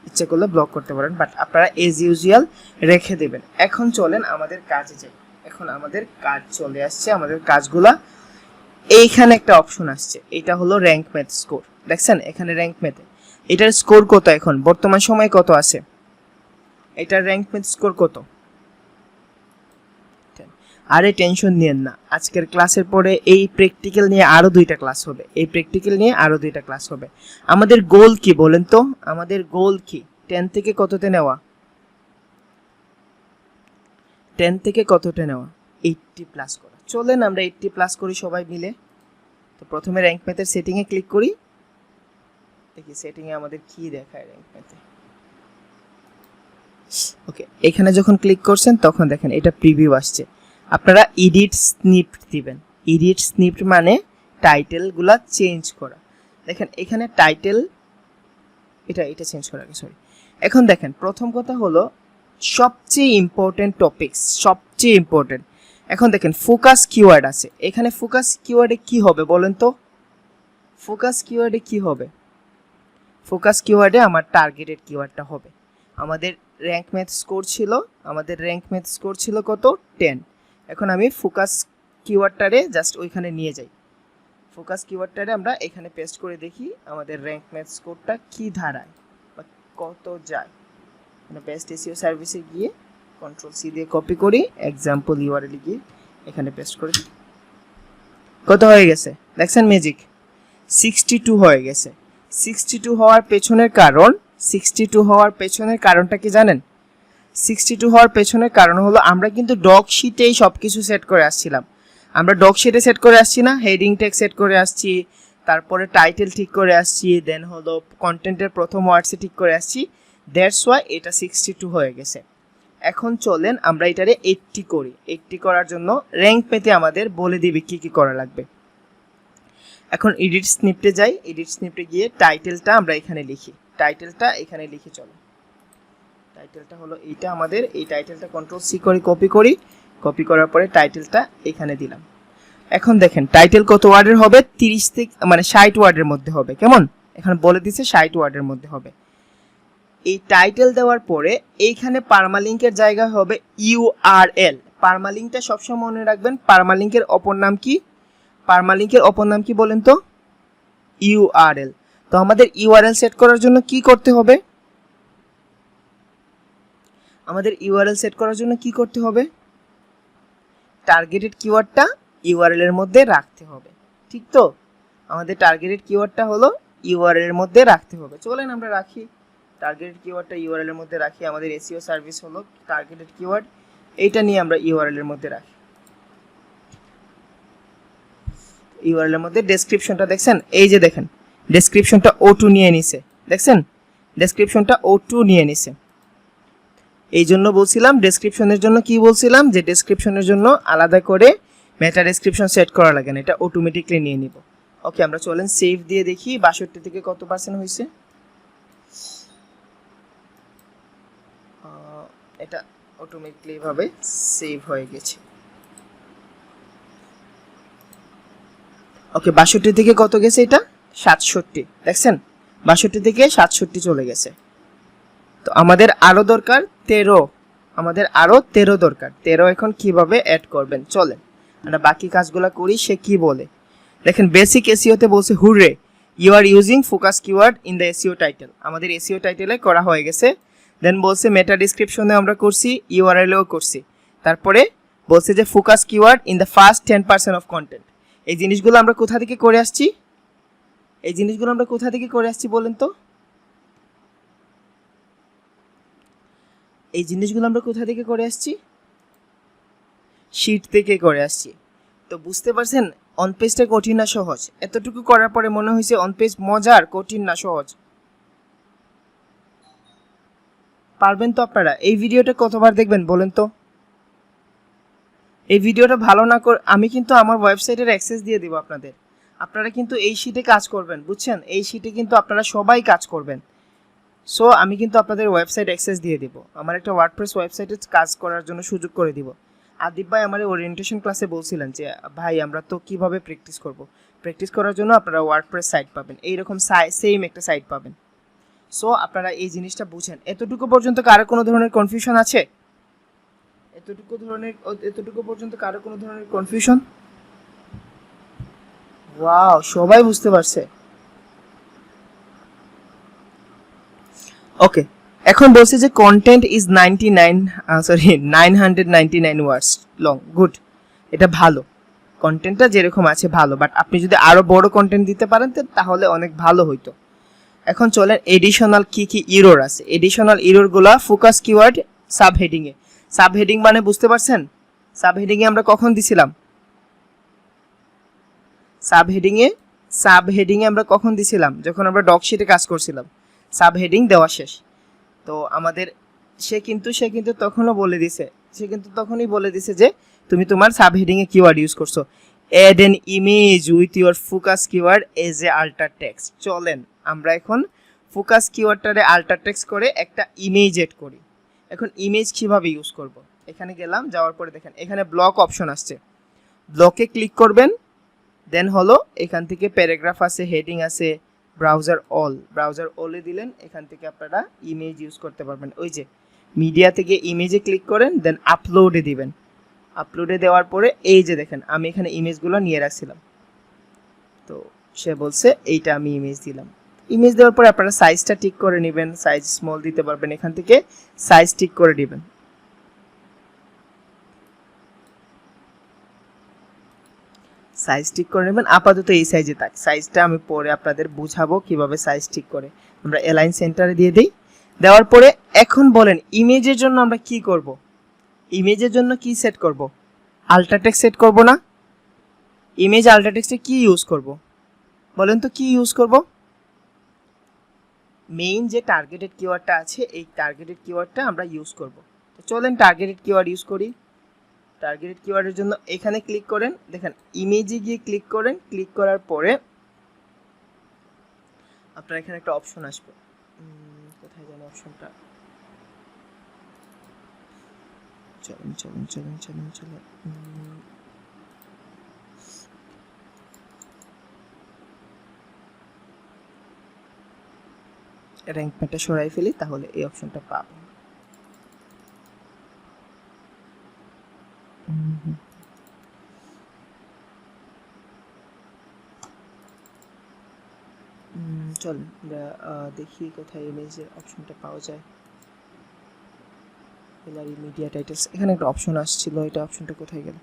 ইচ্ছে করলে ব্লক করতে পারেন, বাট আপনারা এজ ইউজুয়াল রেখে দেবেন। এখন চলেন আমাদের কাজে যাই। এখন আমাদের কাজ চলে আসছে, আমাদের কাজগুলা এইখানে একটা অপশন আসছে, এটা হলো র্যাঙ্ক ম্যাথ স্কোর। দেখছেন এখানে র্যাঙ্ক ম্যাথে এটার স্কোর কত, এখন বর্তমান সময় কত আছে, এটার র্যাঙ্ক ম্যাথ স্কোর কত? আরে টেনশন নিয়েন না, আজকের ক্লাসের পরে এই প্র্যাকটিক্যাল নিয়ে আরো 2টা ক্লাস হবে, এই প্র্যাকটিক্যাল নিয়ে আরো 2টা ক্লাস হবে। আমাদের গোল কি বলেন তো? আমাদের গোল কি 10 থেকে কততে নেওয়া? 10 থেকে কততে নেওয়া? 80 প্লাস করা। চলেন আমরা 80 প্লাস করি সবাই মিলে। তো প্রথমে র্যাঙ্ক ম্যাথের সেটিং এ ক্লিক করি, দেখি সেটিং এ আমাদের কি দেখায় র্যাঙ্ক ম্যাথে। ওকে, এখানে যখন ক্লিক করছেন তখন দেখেন এটা প্রিভিউ আসছে। আপনারা এডিট স্নিপ্ট দিবেন। এডিট স্নিপ্ট মানে টাইটেলগুলা চেঞ্জ করা। দেখেন এখানে টাইটেল এটা চেঞ্জ করা, সরি। এখন দেখেন প্রথম কথা হলো সবচেয়ে ইম্পর্টেন্ট টপিকস, সবচেয়ে ইম্পর্টেন্ট। এখন দেখেন ফোকাস কিওয়ার্ড আছে, এখানে ফোকাস কিওয়ার্ডে কি হবে বলেন তো? ফোকাস কিওয়ার্ডে কি হবে? ফোকাস কিওয়ার্ডে আমার টার্গেটেড কিওয়ার্ডটা হবে। আমাদের র্যাঙ্ক ম্যাথ স্কোর ছিল, আমাদের র্যাঙ্ক ম্যাথ স্কোর ছিল কত? 10। এখন আমি ফোকাস কিওয়ার্ডটারে জাস্ট ওইখানে নিয়ে যাই। ফোকাস কিওয়ার্ডটারে আমরা এখানে পেস্ট করে দেখি আমাদের র্যাঙ্ক ম্যাথ স্কোরটা কি দাঁড়ায় বা কত যায়। মানে বেস্ট এসইও সার্ভিসে গিয়ে কন্ট্রোল সি দিয়ে কপি করি, এক্সাম্পল ইউআরএল গিয়ে এখানে পেস্ট করে দিই। কত হয়ে গেছে দেখছেন ম্যাজিক? 62 হয়ে গেছে। 62 হওয়ার পেছনের কারণ, 62 হওয়ার পেছনের কারণটা কি জানেন? 62 হওয়ার পেছনের কারণ হলো আমরা কিন্তু ডক শিটেই সবকিছু সেট করে আসছিলাম। আমরা ডক শিটে সেট করে আসছি না, হেডিং ট্যাগ সেট করে আসছি, তারপরে টাইটেল ঠিক করে আসছি, দেন হলো কন্টেন্টের প্রথম ওয়ার্ডসে ঠিক করে আসছি, দ্যাটস ওয়াই এটা 62 হয়ে গেছে। এখন চলেন আমরা এটারে 80 করি। 80 করার জন্য র্যাঙ্ক পেতে আমাদের বলে দিবে কি কি করা লাগবে। এখন এডিট স্নিপ্টে যাই, এডিট স্নিপ্টে গিয়ে টাইটেলটা আমরা এখানে লিখি, টাইটেলটা এখানে লিখে চলো। টাইটেলটা হলো এইটা আমাদের, এই টাইটেলটা কন্ট্রোল সি করে কপি করি, কপি করার পরে টাইটেলটা এখানে দিলাম। এখন দেখেন টাইটেল কত ওয়ার্ডের হবে? 30 থেকে মানে 60 ওয়ার্ডের মধ্যে হবে। কেমন? এখানে বলে দিছে 60 ওয়ার্ডের মধ্যে হবে। এই টাইটেল দেওয়ার পরে এইখানে পারমালিঙ্কের জায়গা হবে ইউআরএল। পারমালিঙ্কটা সবসময় মনে রাখবেন, পারমালিঙ্কের অপর নাম কি? পারমালিঙ্কের অপর নাম কি বলেন তো? ইউআরএল। তো আমাদের ইউআরএল সেট করার জন্য কি করতে হবে? আমাদের ইউআরএল সেট করার জন্য কি করতে হবে? টার্গেটেড কিওয়ার্ডটা ইউআরএল এর মধ্যে রাখতে হবে, ঠিক তো? আমাদের টার্গেটেড কিওয়ার্ডটা হলো ইউআরএল এর মধ্যে রাখতে হবে। চলেন আমরা রাখি, টার্গেটেড কিওয়ার্ডটা ইউআরএল এর মধ্যে রাখি। আমাদের এসইও সার্ভিস হলো টার্গেটেড কিওয়ার্ড, এইটা নিয়ে আমরা ইউআরএল এর মধ্যে রাখি। ইউআরএল এর মধ্যে ডেসক্রিপশনটা দেখছেন, এই যে দেখেন ডেসক্রিপশনটা O2 নিয়ে নিছে, দেখছেন ডেসক্রিপশনটা O2 নিয়ে নিছে। এই জন্য বলছিলাম ডেসক্রিপশনের জন্য কি বলছিলাম যে ডেসক্রিপশনের জন্য আলাদা করে মেটা ডেসক্রিপশন সেট করা লাগে না, এটা অটোমেটিক্যালি নিয়ে নিব। ওকে, আমরা চলেন সেভ দিয়ে দেখি 62 থেকে কত পার্সেন্ট হয়েছে। এটা অটোমেটিক্যালি ভাবে সেভ হয়ে গেছে। ওকে, 62 থেকে কত গেছে? এটা 67। দেখছেন 62 থেকে 67 চলে গেছে। তো আমাদের আরো দরকার 13, আমাদের আরো 13 দরকার। 13 এখন কিভাবে অ্যাড করবেন চলেন আমরা বাকি কাজগুলো করি। সে কি বলে দেখেন, বেসিক এসইওতে বলছে hurray you are using focus keyword in the SEO title. আমাদের এসইও টাইটেলে করা হয়ে গেছে। দেন বলছে মেটা ডেসক্রিপশনে আমরা করছি, ইউআরএলও করছি। তারপরে বলছে যে focus keyword in the first 10% of content. এই জিনিসগুলো আমরা কোথা থেকে করে আসছি? এই জিনিসগুলো আমরা কোথা থেকে করে আসছি বলেন তো? এই জিনিসগুলো আমরা কোথা থেকে করে আসছি? শীট থেকে করে আসছি। তো বুঝতে পারছেন অন পেজটা কঠিন না সহজ? এতটুকু করার পরে মনে হয়েছে অন পেজ মজার, কঠিন না সহজ? পারবেন তো আপনারা? এই ভিডিওটা কতবার দেখবেন বলেন তো? এই ভিডিওটা ভালো না করে আমি কিন্তু আমার ওয়েবসাইটের অ্যাক্সেস দিয়ে দিব আপনাদের। আপনারা কিন্তু এই শীটে কাজ করবেন, বুঝছেন? এই শীটে কিন্তু আপনারা সবাই কাজ করবেন। সো আমি কিন্তু আপনাদের ওয়েবসাইট অ্যাক্সেস দিয়ে দিব, আমার একটা ওয়ার্ডপ্রেস ওয়েবসাইটে কাজ করার জন্য সুযোগ করে দিব। আদিব ভাই আমার ওরিয়েন্টেশন ক্লাসে বলছিলেন যে ভাই আমরা তো কিভাবে প্র্যাকটিস করব, প্র্যাকটিস করার জন্য আপনারা ওয়ার্ডপ্রেস সাইট পাবেন, এইরকম সেম একটা সাইট পাবেন। সো আপনারা এই জিনিসটা বুঝেন। এতটুকু পর্যন্ত কারো কোনো ধরনের কনফিউশন আছে? এতটুকু পর্যন্ত কারো কোনো ধরনের কনফিউশন? ওয়াও, সবাই বুঝতে পারছে। ওকে, এখন বলছে যে content is 999 words long. Good, এটা ভালো, কন্টেন্টটা যেরকম আছে ভালো, বাট আপনি যদি আরো বড় কন্টেন্ট দিতে পারেন তাহলে অনেক ভালো হইতো। এখন চলেন এডিশনাল কি কি ইরর আছে। এডিশনাল ইররগুলো ফোকাস কিওয়ার্ড সাবহেডিং এ। সাবহেডিং মানে বুঝতে পারছেন? সাবহেডিং এ আমরা কখন দিছিলাম? সাবহেডিং এ আমরা কখন দিছিলাম? যখন আমরা ডকশিটে কাজ করছিলাম। সাবহেডিং দেওয়া শেষ। তো আমাদের সে কিন্তু তখনও বলে দিছে, তখনই বলে দিছে যে তুমি তোমার সাবহেডিং এ কিওয়ার্ড ইউজ করছো। Add an image with your focus keyword as a alter text. চলেন আমরা এখন ফোকাস কিওয়ার্ডটারে আল্টার টেক্সট করে একটা ইমেজ এড করি। এখন ইমেজ কিভাবে ইউজ করব? এখানে গেলাম, যাওয়ার পরে দেখেন এখানে ব্লক অপশন আসছে, ব্লকে ক্লিক করবেন। দেন হলো এখান থেকে প্যারাগ্রাফ আছে, হেডিং আছে, ব্রাউজার অলে দিলেন, এখান থেকে আপনারা ইমেজ ইউজ করতে পারবেন। ওই যে মিডিয়া থেকে ইমেজে ক্লিক করেন, দেন আপলোডে দিবেন। আপলোডে দেওয়ার পরে এই যে দেখেন আমি এখানে ইমেজগুলো নিয়ে রাখছিলাম, তো সে বলছে এইটা আমি ইমেজ দিলাম। ইমেজ দেওয়ার পরে আপনারা সাইজটা ঠিক করে নেবেন, সাইজ স্মল দিতে পারবেন, এখান থেকে সাইজ ঠিক করে দিবেন। সাইজ ঠিক করে নেবেন, আপাতত এই সাইজে থাক। সাইজটা আমি পরে আপনাদের বুঝাবো কিভাবে সাইজ ঠিক করে। আমরা অ্যালাইন সেন্টারে দিয়ে দিই। দেওয়ার পরে এখন বলেন ইমেজের জন্য আমরা কি করব? ইমেজের জন্য কি সেট করব? আল্ট্রা টেক্সট সেট করব না? ইমেজ আল্ট্রা টেক্সটে কি ইউজ করব বলেন তো? কি ইউজ করব? মেইন যে টার্গেটেড কিওয়ার্ডটা আছে এই টার্গেটেড কিওয়ার্ডটা আমরা ইউজ করব। তো চলেন টার্গেটেড কিওয়ার্ড ইউজ করি। টার্গেটেড কিওয়ার্ডের জন্য এখানে ক্লিক করেন, দেখেন ইমেজে গিয়ে ক্লিক করেন। ক্লিক করার পরে আপনার এখানে একটা অপশন আসবে, কোথায় জানো অপশনটা? চলেন র্যাঙ্ক ম্যাটটা সরাই ফেলি, তাহলে এই অপশনটা পাবেন। চল আমরা দেখি কোথায় ইমেজের অপশনটা পাওয়া যায়। গ্যালারি মিডিয়া টাইটেলস, এখানে একটা অপশন আসছিল, এটা অপশনটা কোথায় গেল?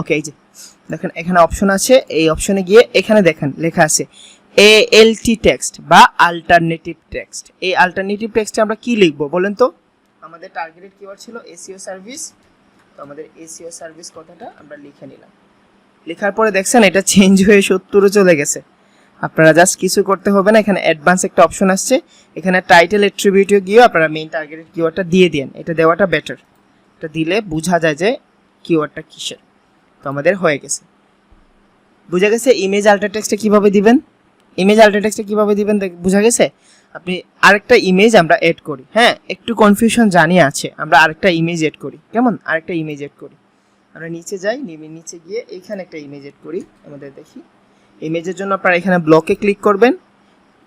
ওকে, এই যে দেখেন এখানে অপশন আছে। এই অপশনে গিয়ে এখানে দেখেন লেখা আছে এএলটি টেক্সট বা আল্টারনেটিভ টেক্সট। এই আল্টারনেটিভ টেক্সটে আমরা কি লিখবো বলেন তো? আমাদের টার্গেটেড কিওয়ার্ড ছিল এসইও সার্ভিস, তো আমাদের এসইও সার্ভিস কথাটা আমরা লিখে নিলাম। লেখার পরে দেখছেন এটা চেঞ্জ হয়ে 70 চলে গেছে। আপনারা জাস্ট কিছু করতে হবে না, এখানে অ্যাডভান্স একটা অপশন আসছে, এখানে টাইটেল অ্যাট্রিবিউটে গিয়ে আপনারা মেইন টার্গেটেড কিওয়ার্ডটা দিয়ে দেন। এটা দেওয়াটা বেটার, এটা দিলে বোঝা যায় যে কিওয়ার্ডটা কিসের। তো আমাদের হয়ে গেছে, বুঝা গেছে। ইমেজ আল্টার টেক্সটে কিভাবে দিবেন, ইমেজ আল্টার টেক্সটে কিভাবে দিবেন বুঝা গেছে। আপনি আরেকটা ইমেজ আমরা এড করি, হ্যাঁ একটু কনফিউশন জানি আছে, আমরা আরেকটা ইমেজ এড করি। কেমন, আরেকটা ইমেজ এড করি, আমরা নিচে যাই, নিচে গিয়ে এইখানে একটা ইমেজ এড করি। আমাদের দেখি ইমেজের জন্য আপনারা এখানে ব্লকে ক্লিক করবেন,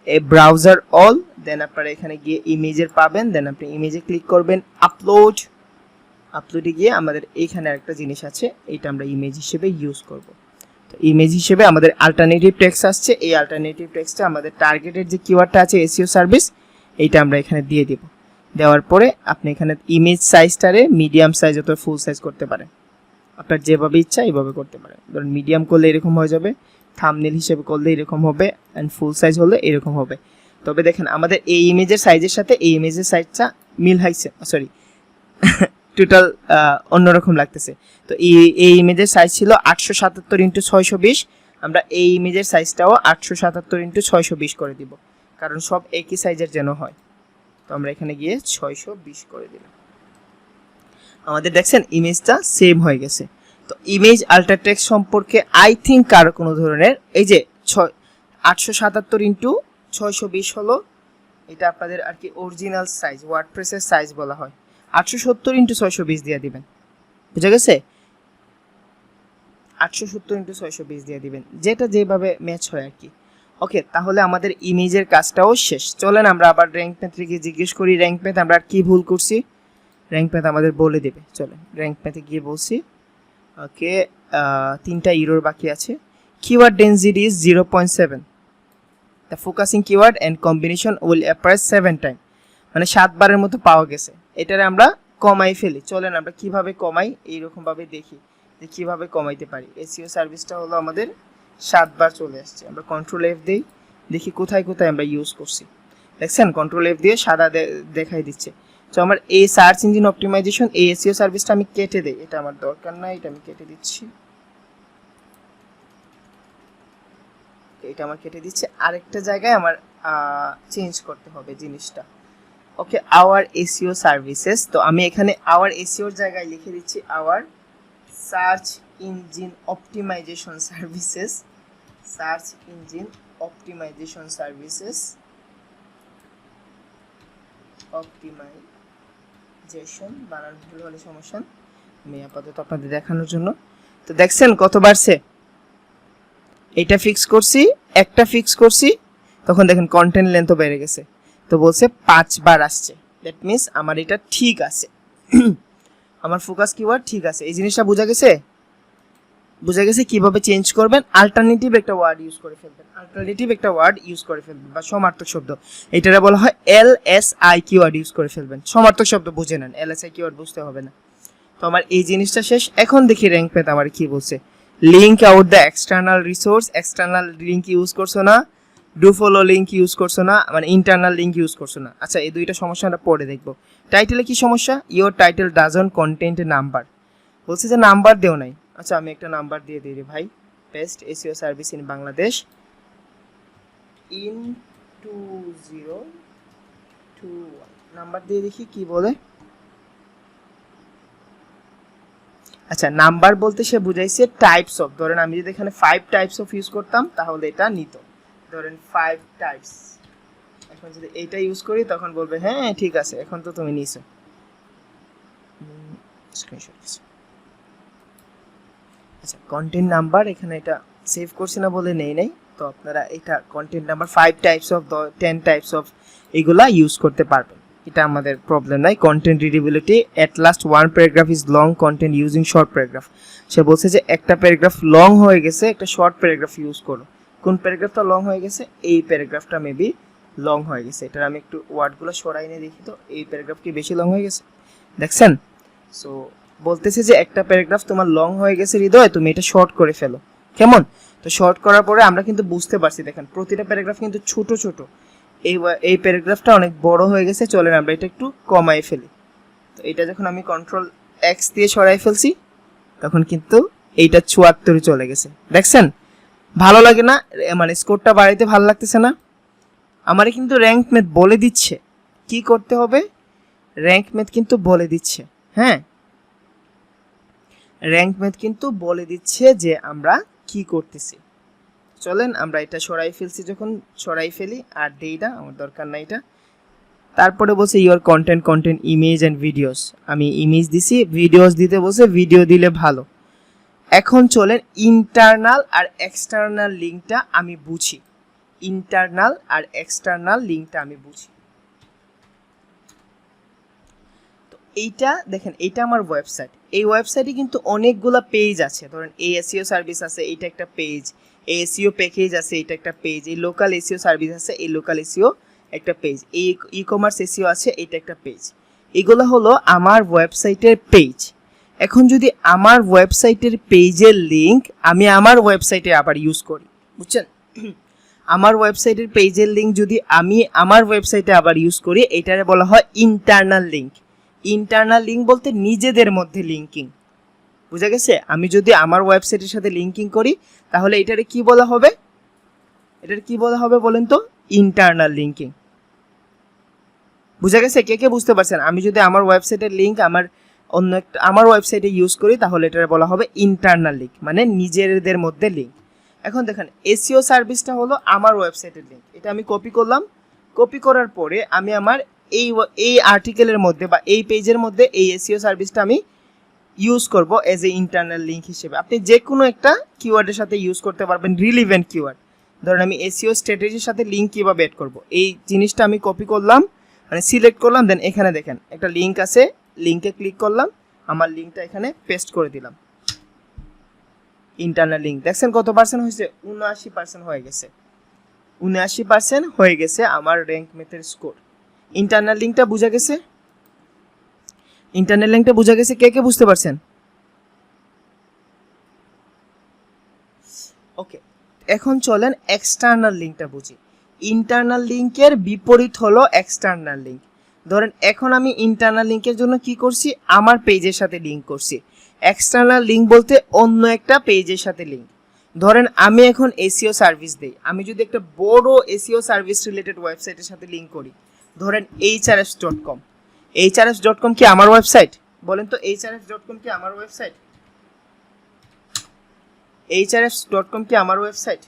এ ব্রাউজার অল, দেন আপনারা এখানে গিয়ে ইমেজের পাবেন, দেন আপনি ইমেজে ক্লিক করবেন, আপলোডে গিয়ে আমাদের এইখানে আরেকটা জিনিস আছে, এইটা আমরা ইমেজ হিসেবে ইউজ করব। তো ইমেজ হিসেবে আমাদের অল্টারনেটিভ টেক্সট আসছে, এই অল্টারনেটিভ টেক্সটে আমাদের টার্গেটেড যে কিওয়ার্ডটা আছে এসইও সার্ভিস, এইটা আমরা এখানে দিয়ে দিব। দেওয়ার পরে আপনি এখানে ইমেজ সাইজটারে মিডিয়াম সাইজ অথবা ফুল সাইজ করতে পারেন, আপনার যেভাবে ইচ্ছা এইভাবে করতে পারেন। ধরুন মিডিয়াম করলে এরকম হয়ে যাবে, থাম্বনেল হিসেবে করলে এরকম হবে, অ্যান্ড ফুল সাইজ হলে এরকম হবে। তবে দেখেন আমাদের এই ইমেজের সাইজের সাথে এই ইমেজের সাইজটা মিল হয়েছে, সরি টোটাল অন্যরকম লাগতেছে। তো এই ইমেজের সাইজ ছিল 877x620, আমরা এই ইমেজের সাইজটাও 877x620 করে দিব, কারণ সব একই সাইজের যেন হয়। তো আমরা এখানে গিয়ে 620 করে দিলাম, আমাদের দেখছেন ইমেজটা সেম হয়ে গেছে। তো ইমেজ আল্টার টেক্সট সম্পর্কে আই থিঙ্ক কারো কোনো ধরনের, এই যে 877x620 হলো এটা আপনাদের আর কি অরিজিনাল সাইজ, ওয়ার্ডপ্রেসের সাইজ বলা হয়। 870x620 দিয়ে দিবেন, বুঝা গেছে, 870x620 দিয়ে দিবেন, যেটা যেভাবে ম্যাচ হয় আর কি। ওকে, তাহলে আমাদের ইমেজের কাজটাও শেষ। চলেন আমরা আবার র্যাঙ্ক ম্যাথে গিয়ে জিজ্ঞেস করি, র্যাঙ্ক ম্যাথ আমরা কি ভুল করছি, র্যাঙ্ক ম্যাথ আমাদের বলে দেবে। চলেন র্যাঙ্ক ম্যাথে গিয়ে বলছি, ওকে 3টা ইরোর বাকি আছে। Keyword density is 0.7, the focusing keyword and combination will appear 7 time, মানে 7 বারের মতো পাওয়া গেছে। এটারে আমরা কমাই ফেলি, চলেন আমরা কিভাবে কমাই এইরকমভাবে দেখি যে কীভাবে কমাইতে পারি। এসইও সার্ভিসটা হলো আমাদের 7 বার চলে আসছে, আমরা কন্ট্রোল এফ দিই, দেখি কোথায় কোথায় আমরা ইউজ করছি। দেখছেন কন্ট্রোল এফ দিয়ে সাদা দেখাই দিচ্ছে। তো আমার এই সার্চ ইঞ্জিন অপটিমাইজেশন এই এসইও সার্ভিসটা আমি কেটে দেই, এটা আমার দরকার নাই, এটা আমি কেটে দিচ্ছি, এটা আমার কেটে দিচ্ছে। আরেকটা জায়গায় আমার চেঞ্জ করতে হবে জিনিসটা। ওকে, আওয়ার এসইও সার্ভিসেস, তো আমি এখানে আওয়ার এসইওর জায়গায় লিখে দিচ্ছি our search engine optimization services, search engine optimization services, optimization, বানান ভুল হলে সমস্যা, আমি আপাতত আপনাদের দেখানোর জন্য। তো দেখছেন কত বাড়ছে, এটা ফিক্স করছি, একটা ফিক্স করছি, তখন দেখেন কন্টেন্ট লেন্থও বেড়ে গেছে। তো বলছে 5 বার আসছে, দ্যাট মিনস আমার এটা ঠিক আছে, আমার ফোকাস কিওয়ার্ড ঠিক আছে। এই জিনিসটা বোঝা গেছে, বুঝা গেছে কিভাবে চেঞ্জ করবেন। অল্টারনেটিভ একটা ওয়ার্ড ইউজ করে ফেলবেন, অল্টারনেটিভ একটা ওয়ার্ড ইউজ করে ফেলবেন, বা সমার্থক শব্দ, এটারে বলা হয় এলএসআই কিওয়ার্ড ইউজ করে ফেলবেন। সমার্থক শব্দ বুঝে নেন, এলএসআই কিওয়ার্ড বুঝতে হবে না। তো আমার এই জিনিসটা শেষ। এখন দেখি র্যাঙ্ক ম্যাথ আমার কি বলছে। Link out the external resource, external link use করছো না, ডু ফলো লিঙ্ক ইউজ করছো না, মানে ইন্টারনাল লিঙ্ক ইউজ করছো না। আচ্ছা, এই দুইটা সমস্যা আমরা পরে দেখবো। টাইটেলে কি সমস্যা, your title doesn't content number, বলছে যে নাম্বার দেও নাই। আচ্ছা, আমি একটা নাম্বার দিয়ে দিই রে ভাই, best SEO service in Bangladesh in 2021, number দিয়ে দেখি কি বলে। আচ্ছা, নাম্বার বলতে সে বুঝাইছে টাইপস অফ, ধরেন আমি যদি এখানে 5 টাইপস অফ ইউজ করতাম তাহলে এটা নিত, ধরেন 5 টাইপস। এখন যদি এইটা ইউজ করি তখন বলবে হ্যাঁ ঠিক আছে, এখন তো তুমি নিছো। স্ক্রিনশট। আচ্ছা, কন্টেন্ট নাম্বার এখানে এটা সেভ করছি না বলে নেই নাই, তো আপনারা এটা content number 5 types of 10 types of এগুলা ইউজ করতে পারবেন, এটা আমাদের প্রবলেম নাই। Content readability, at last one paragraph is long content using short paragraph, সে বলছে যে একটা প্যারাগ্রাফ লং হয়ে গেছে, একটা শর্ট প্যারাগ্রাফ ইউজ করো। কোন প্যারাগ্রাফটা লং হয়ে গেছে, এই প্যারাগ্রাফটা মেবি লং হয়ে গেছে, এটার আমি একটু ওয়ার্ডগুলো সরাই নিয়ে দেখি, তো এই প্যারাগ্রাফ কি বেশি লং হয়ে গেছে, দেখছেন। সো বলতেছে যে একটা প্যারাগ্রাফ তোমার লং হয়ে গেছে হৃদয়, তুমি এটা শর্ট করে ফেলো। কেমন, তো শর্ট করার পরে আমরা কিন্তু বুঝতে পারছি, দেখেন প্রতিটা প্যারাগ্রাফ কিন্তু ছোট ছোট, এই প্যারাগ্রাফটা অনেক বড় হয়ে গেছে, চলেন আমরা এটা একটু কমাই ফেলি। তো এটা যখন আমি কন্ট্রোল এক্স দিয়ে সরাই ফেলছি তখন কিন্তু এইটা 74 চলে গেছে, দেখছেন। ভালো লাগে না, মানে স্কোরটা বাড়াইতে ভালো লাগতেছে না। আমারে কিন্তু র্যাঙ্ক ম্যাথ বলে দিচ্ছে কি করতে হবে, র্যাঙ্ক ম্যাথ কিন্তু বলে দিচ্ছে, হ্যাঁ র্যাঙ্ক ম্যাথ কিন্তু বলে দিচ্ছে যে আমরা কি করতেছি। চলেন আমরা এটা সরাই ফেলছি, যখন সরাই ফেলি আর দেই না, আমার দরকার নাই এটা। তারপরে বলছে your content image and videos, আমি ইমেজ দিছি, ভিডিওস দিতে বলছে, ভিডিও দিলে ভালো। এখন চলেন ইন্টারনাল আর এক্সটার্নাল লিঙ্কটা আমি বুঝি, ইন্টারনাল আর এক্সটার্নাল লিঙ্কটা আমি বুঝি। তো এইটা দেখেন, এইটা আমার ওয়েবসাইট, এই ওয়েবসাইটে কিন্তু অনেকগুলো পেজ আছে, ধরেন এই এসইও সার্ভিস আছে, এইটা একটা পেজ, এই এসইও প্যাকেজ আছে, এটা একটা পেজ, এই লোকাল এসইও সার্ভিস আছে, এই লোকাল এসইও একটা পেজ, এই ই কমার্স এসইও আছে, এটা একটা পেজ। এগুলো হলো আমার ওয়েবসাইটের পেজ। এখন যদি আমার ওয়েবসাইটের পেজের লিঙ্ক আমি আমার ওয়েবসাইটে আবার ইউজ করি, বুঝছেন, আমার ওয়েবসাইটের পেজের লিঙ্ক যদি আমি আমার ওয়েবসাইটে আবার ইউজ করি, এটারে বলা হয় ইন্টারনাল লিঙ্ক। ইন্টারনাল লিঙ্ক বলতে নিজেদের মধ্যে লিঙ্কিং, বুঝা গেছে। আমি যদি আমার ওয়েবসাইটের সাথে লিঙ্কিং করি তাহলে এটারে কি বলা হবে, এটার কি বলা হবে বলেন তো, ইন্টারনাল লিঙ্কিং। বুঝা গেছে, কে কে বুঝতে পারছেন? আমি যদি আমার ওয়েবসাইটের লিঙ্ক আমার অন্য একটা আমার ওয়েবসাইটে ইউজ করি তাহলে এটার বলা হবে ইন্টারনাল লিঙ্ক, মানে নিজেদের মধ্যে লিঙ্ক। এখন দেখেন এসইও সার্ভিসটা হলো আমার ওয়েবসাইটের লিঙ্ক, এটা আমি কপি করলাম, কপি করার পরে আমি আমার এই আর্টিকেলের মধ্যে বা এই পেজের মধ্যে এই এসইও সার্ভিসটা আমি ইউজ করব এজ এ ইন্টারনাল লিঙ্ক হিসেবে। আপনি যে কোনো একটা কিওয়ার্ডের সাথে ইউজ করতে পারবেন, রিলিভেন্ট কিওয়ার্ড। ধরেন আমি এসইও স্ট্র্যাটেজির সাথে লিঙ্ক কীভাবে অ্যাড করব, এই জিনিসটা আমি কপি করলাম, মানে সিলেক্ট করলাম, দেন এখানে দেখেন একটা লিঙ্ক আছে, লিঙ্কে ক্লিক করলাম, আমার লিঙ্কটা এখানে পেস্ট করে দিলাম। ইন্টারনাল লিঙ্ক দেখছেন কত পার্সেন্ট হয়েছে, 79% হয়ে গেছে, 79% হয়ে গেছে আমার র্যাঙ্ক ম্যাথের স্কোর। ইন্টারনাল লিঙ্কটা বোঝা গেছে, ইন্টারনাল লিঙ্কটা বোঝা গেছে, কে কে বুঝতে পারছেন? ওকে, এখন চলেন এক্সটার্নাল লিঙ্কটা বুঝি। ইন্টারনাল লিঙ্কের বিপরীত হলো এক্সটার্নাল লিঙ্ক। ধরেন এখন আমি ইন্টারনাল লিঙ্কের জন্য কি করছি, আমার পেজের সাথে লিঙ্ক করছি। এক্সটার্নাল লিঙ্ক বলতে অন্য একটা পেজের সাথে লিঙ্ক। ধরেন আমি এখন এসইও সার্ভিস দেই, আমি যদি একটা বড় এসইও সার্ভিস রিলেটেড ওয়েবসাইটের সাথে লিঙ্ক করি, ধরেন hrfs.com, hrfs.com কি আমার ওয়েবসাইট? বলেন তো hrfs.com কি আমার ওয়েবসাইট? hrfs.com কি আমার ওয়েবসাইট?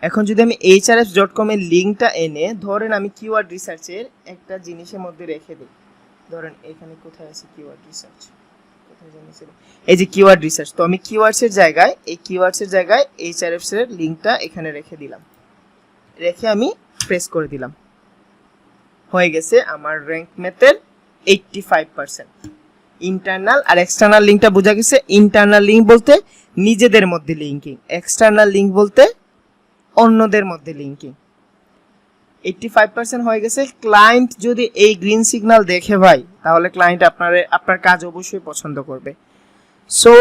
এখন যদি আমি hrfs.com এর লিঙ্কটা এনে ধরেন আমি কিওয়ার্ড রিসার্চের একটা জিনিসের মধ্যে রেখে দিই, ধরেন এখানে কোথায় আছে কিওয়ার্ড রিসার্চ, কোথায় জানিয়েছিল, এই যে কিওয়ার্ড রিসার্চ, তো আমি কিওয়ার্ডসের জায়গায় hrfs এর লিঙ্কটা এখানে রেখে দিলাম, রেখে আমি প্রেস করে দিলাম, হয়ে গেছে আমার র্যাঙ্ক ম্যাথের 85%। ইন্টারনাল আর এক্সটার্নাল লিঙ্কটা বোঝা গেছে। ইন্টারনাল লিঙ্ক বলতে নিজেদের মধ্যে লিঙ্কিং, এক্সটার্নাল লিঙ্ক বলতে অন্যদের মধ্যে লিঙ্কিং। 85% হয়ে গেছে। ক্লায়েন্ট যদি এই গ্রিন সিগন্যাল দেখে ভাই, তাহলে ক্লায়েন্ট আপনার কাজ অবশ্যই পছন্দ করবে। সো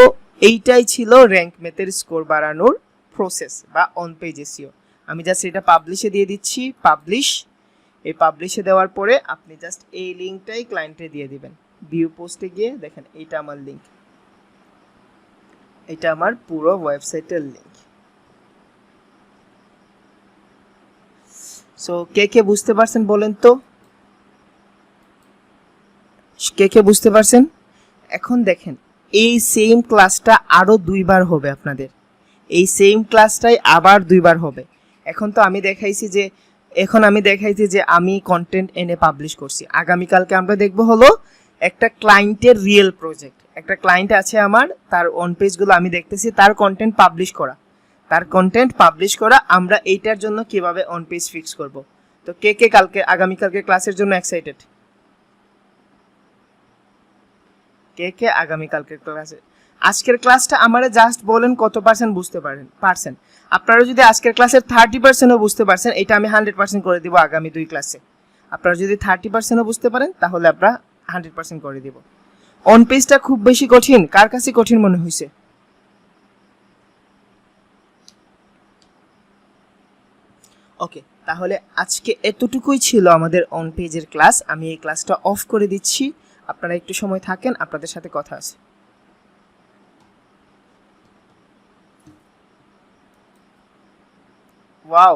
এইটাই ছিল র্যাঙ্ক ম্যাথের স্কোর বাড়ানোর প্রসেস বা অন পেজ এসইও। আমি জাস্ট এটা পাবলিশে দিয়ে দিচ্ছি, পাবলিশ। এই পাবলিশে দেওয়ার পরে আপনি জাস্ট এই লিঙ্কটাই ক্লায়েন্টে দিয়ে দিবেন। ভিউ পোস্টে গিয়ে দেখেন এইটা আমার লিঙ্ক, এটা আমার পুরো ওয়েবসাইটের লিঙ্ক। সো কে কে বুঝতে পারছেন বলেন তো, কে কে বুঝতে পারছেন? এখন দেখেন এই সেম ক্লাসটা আরো 2বার হবে আপনাদের, এই সেম ক্লাসটাই আবার 2বার হবে। এখন আমি দেখাইছি যে আমি কন্টেন্ট এনে পাবলিশ করছি। আগামীকালকে আমরা দেখব হলো একটা ক্লায়েন্টের রিয়েল প্রজেক্ট। একটা ক্লায়েন্ট আছে আমার, তার অন পেজগুলো আমি দেখতেছি, তার কন্টেন্ট পাবলিশ করা, আমরা এইটার জন্য কিভাবে অন পেজ ফিক্স করব। তো কে কে আগামীকালকে ক্লাসের জন্য এক্সাইটেড? কে কে আগামীকালকের ক্লাসে? আজকের ক্লাসটা আমারে জাস্ট বলেন কত পার্সেন্ট বুঝতে পারছেন। আপনারা যদি আজকের ক্লাসের 30%ও বুঝতে পারছেন, এটা আমি 100% করে দিব আগামী 2 ক্লাসে। আপনারা যদি 30%ও বুঝতে পারেন তাহলে আমরা 100% করে দিব। অন পেজটা খুব বেশি কঠিন, কার কাছে কঠিন মনে হয়েছে? ওকে, তাহলে আজকে এতটুকুই ছিল আমাদের অন পেজের ক্লাস। আমি এই ক্লাসটা অফ করে দিচ্ছি, আপনারা একটু সময় থাকেন, আপনাদের সাথে কথা আছে। ওয়াও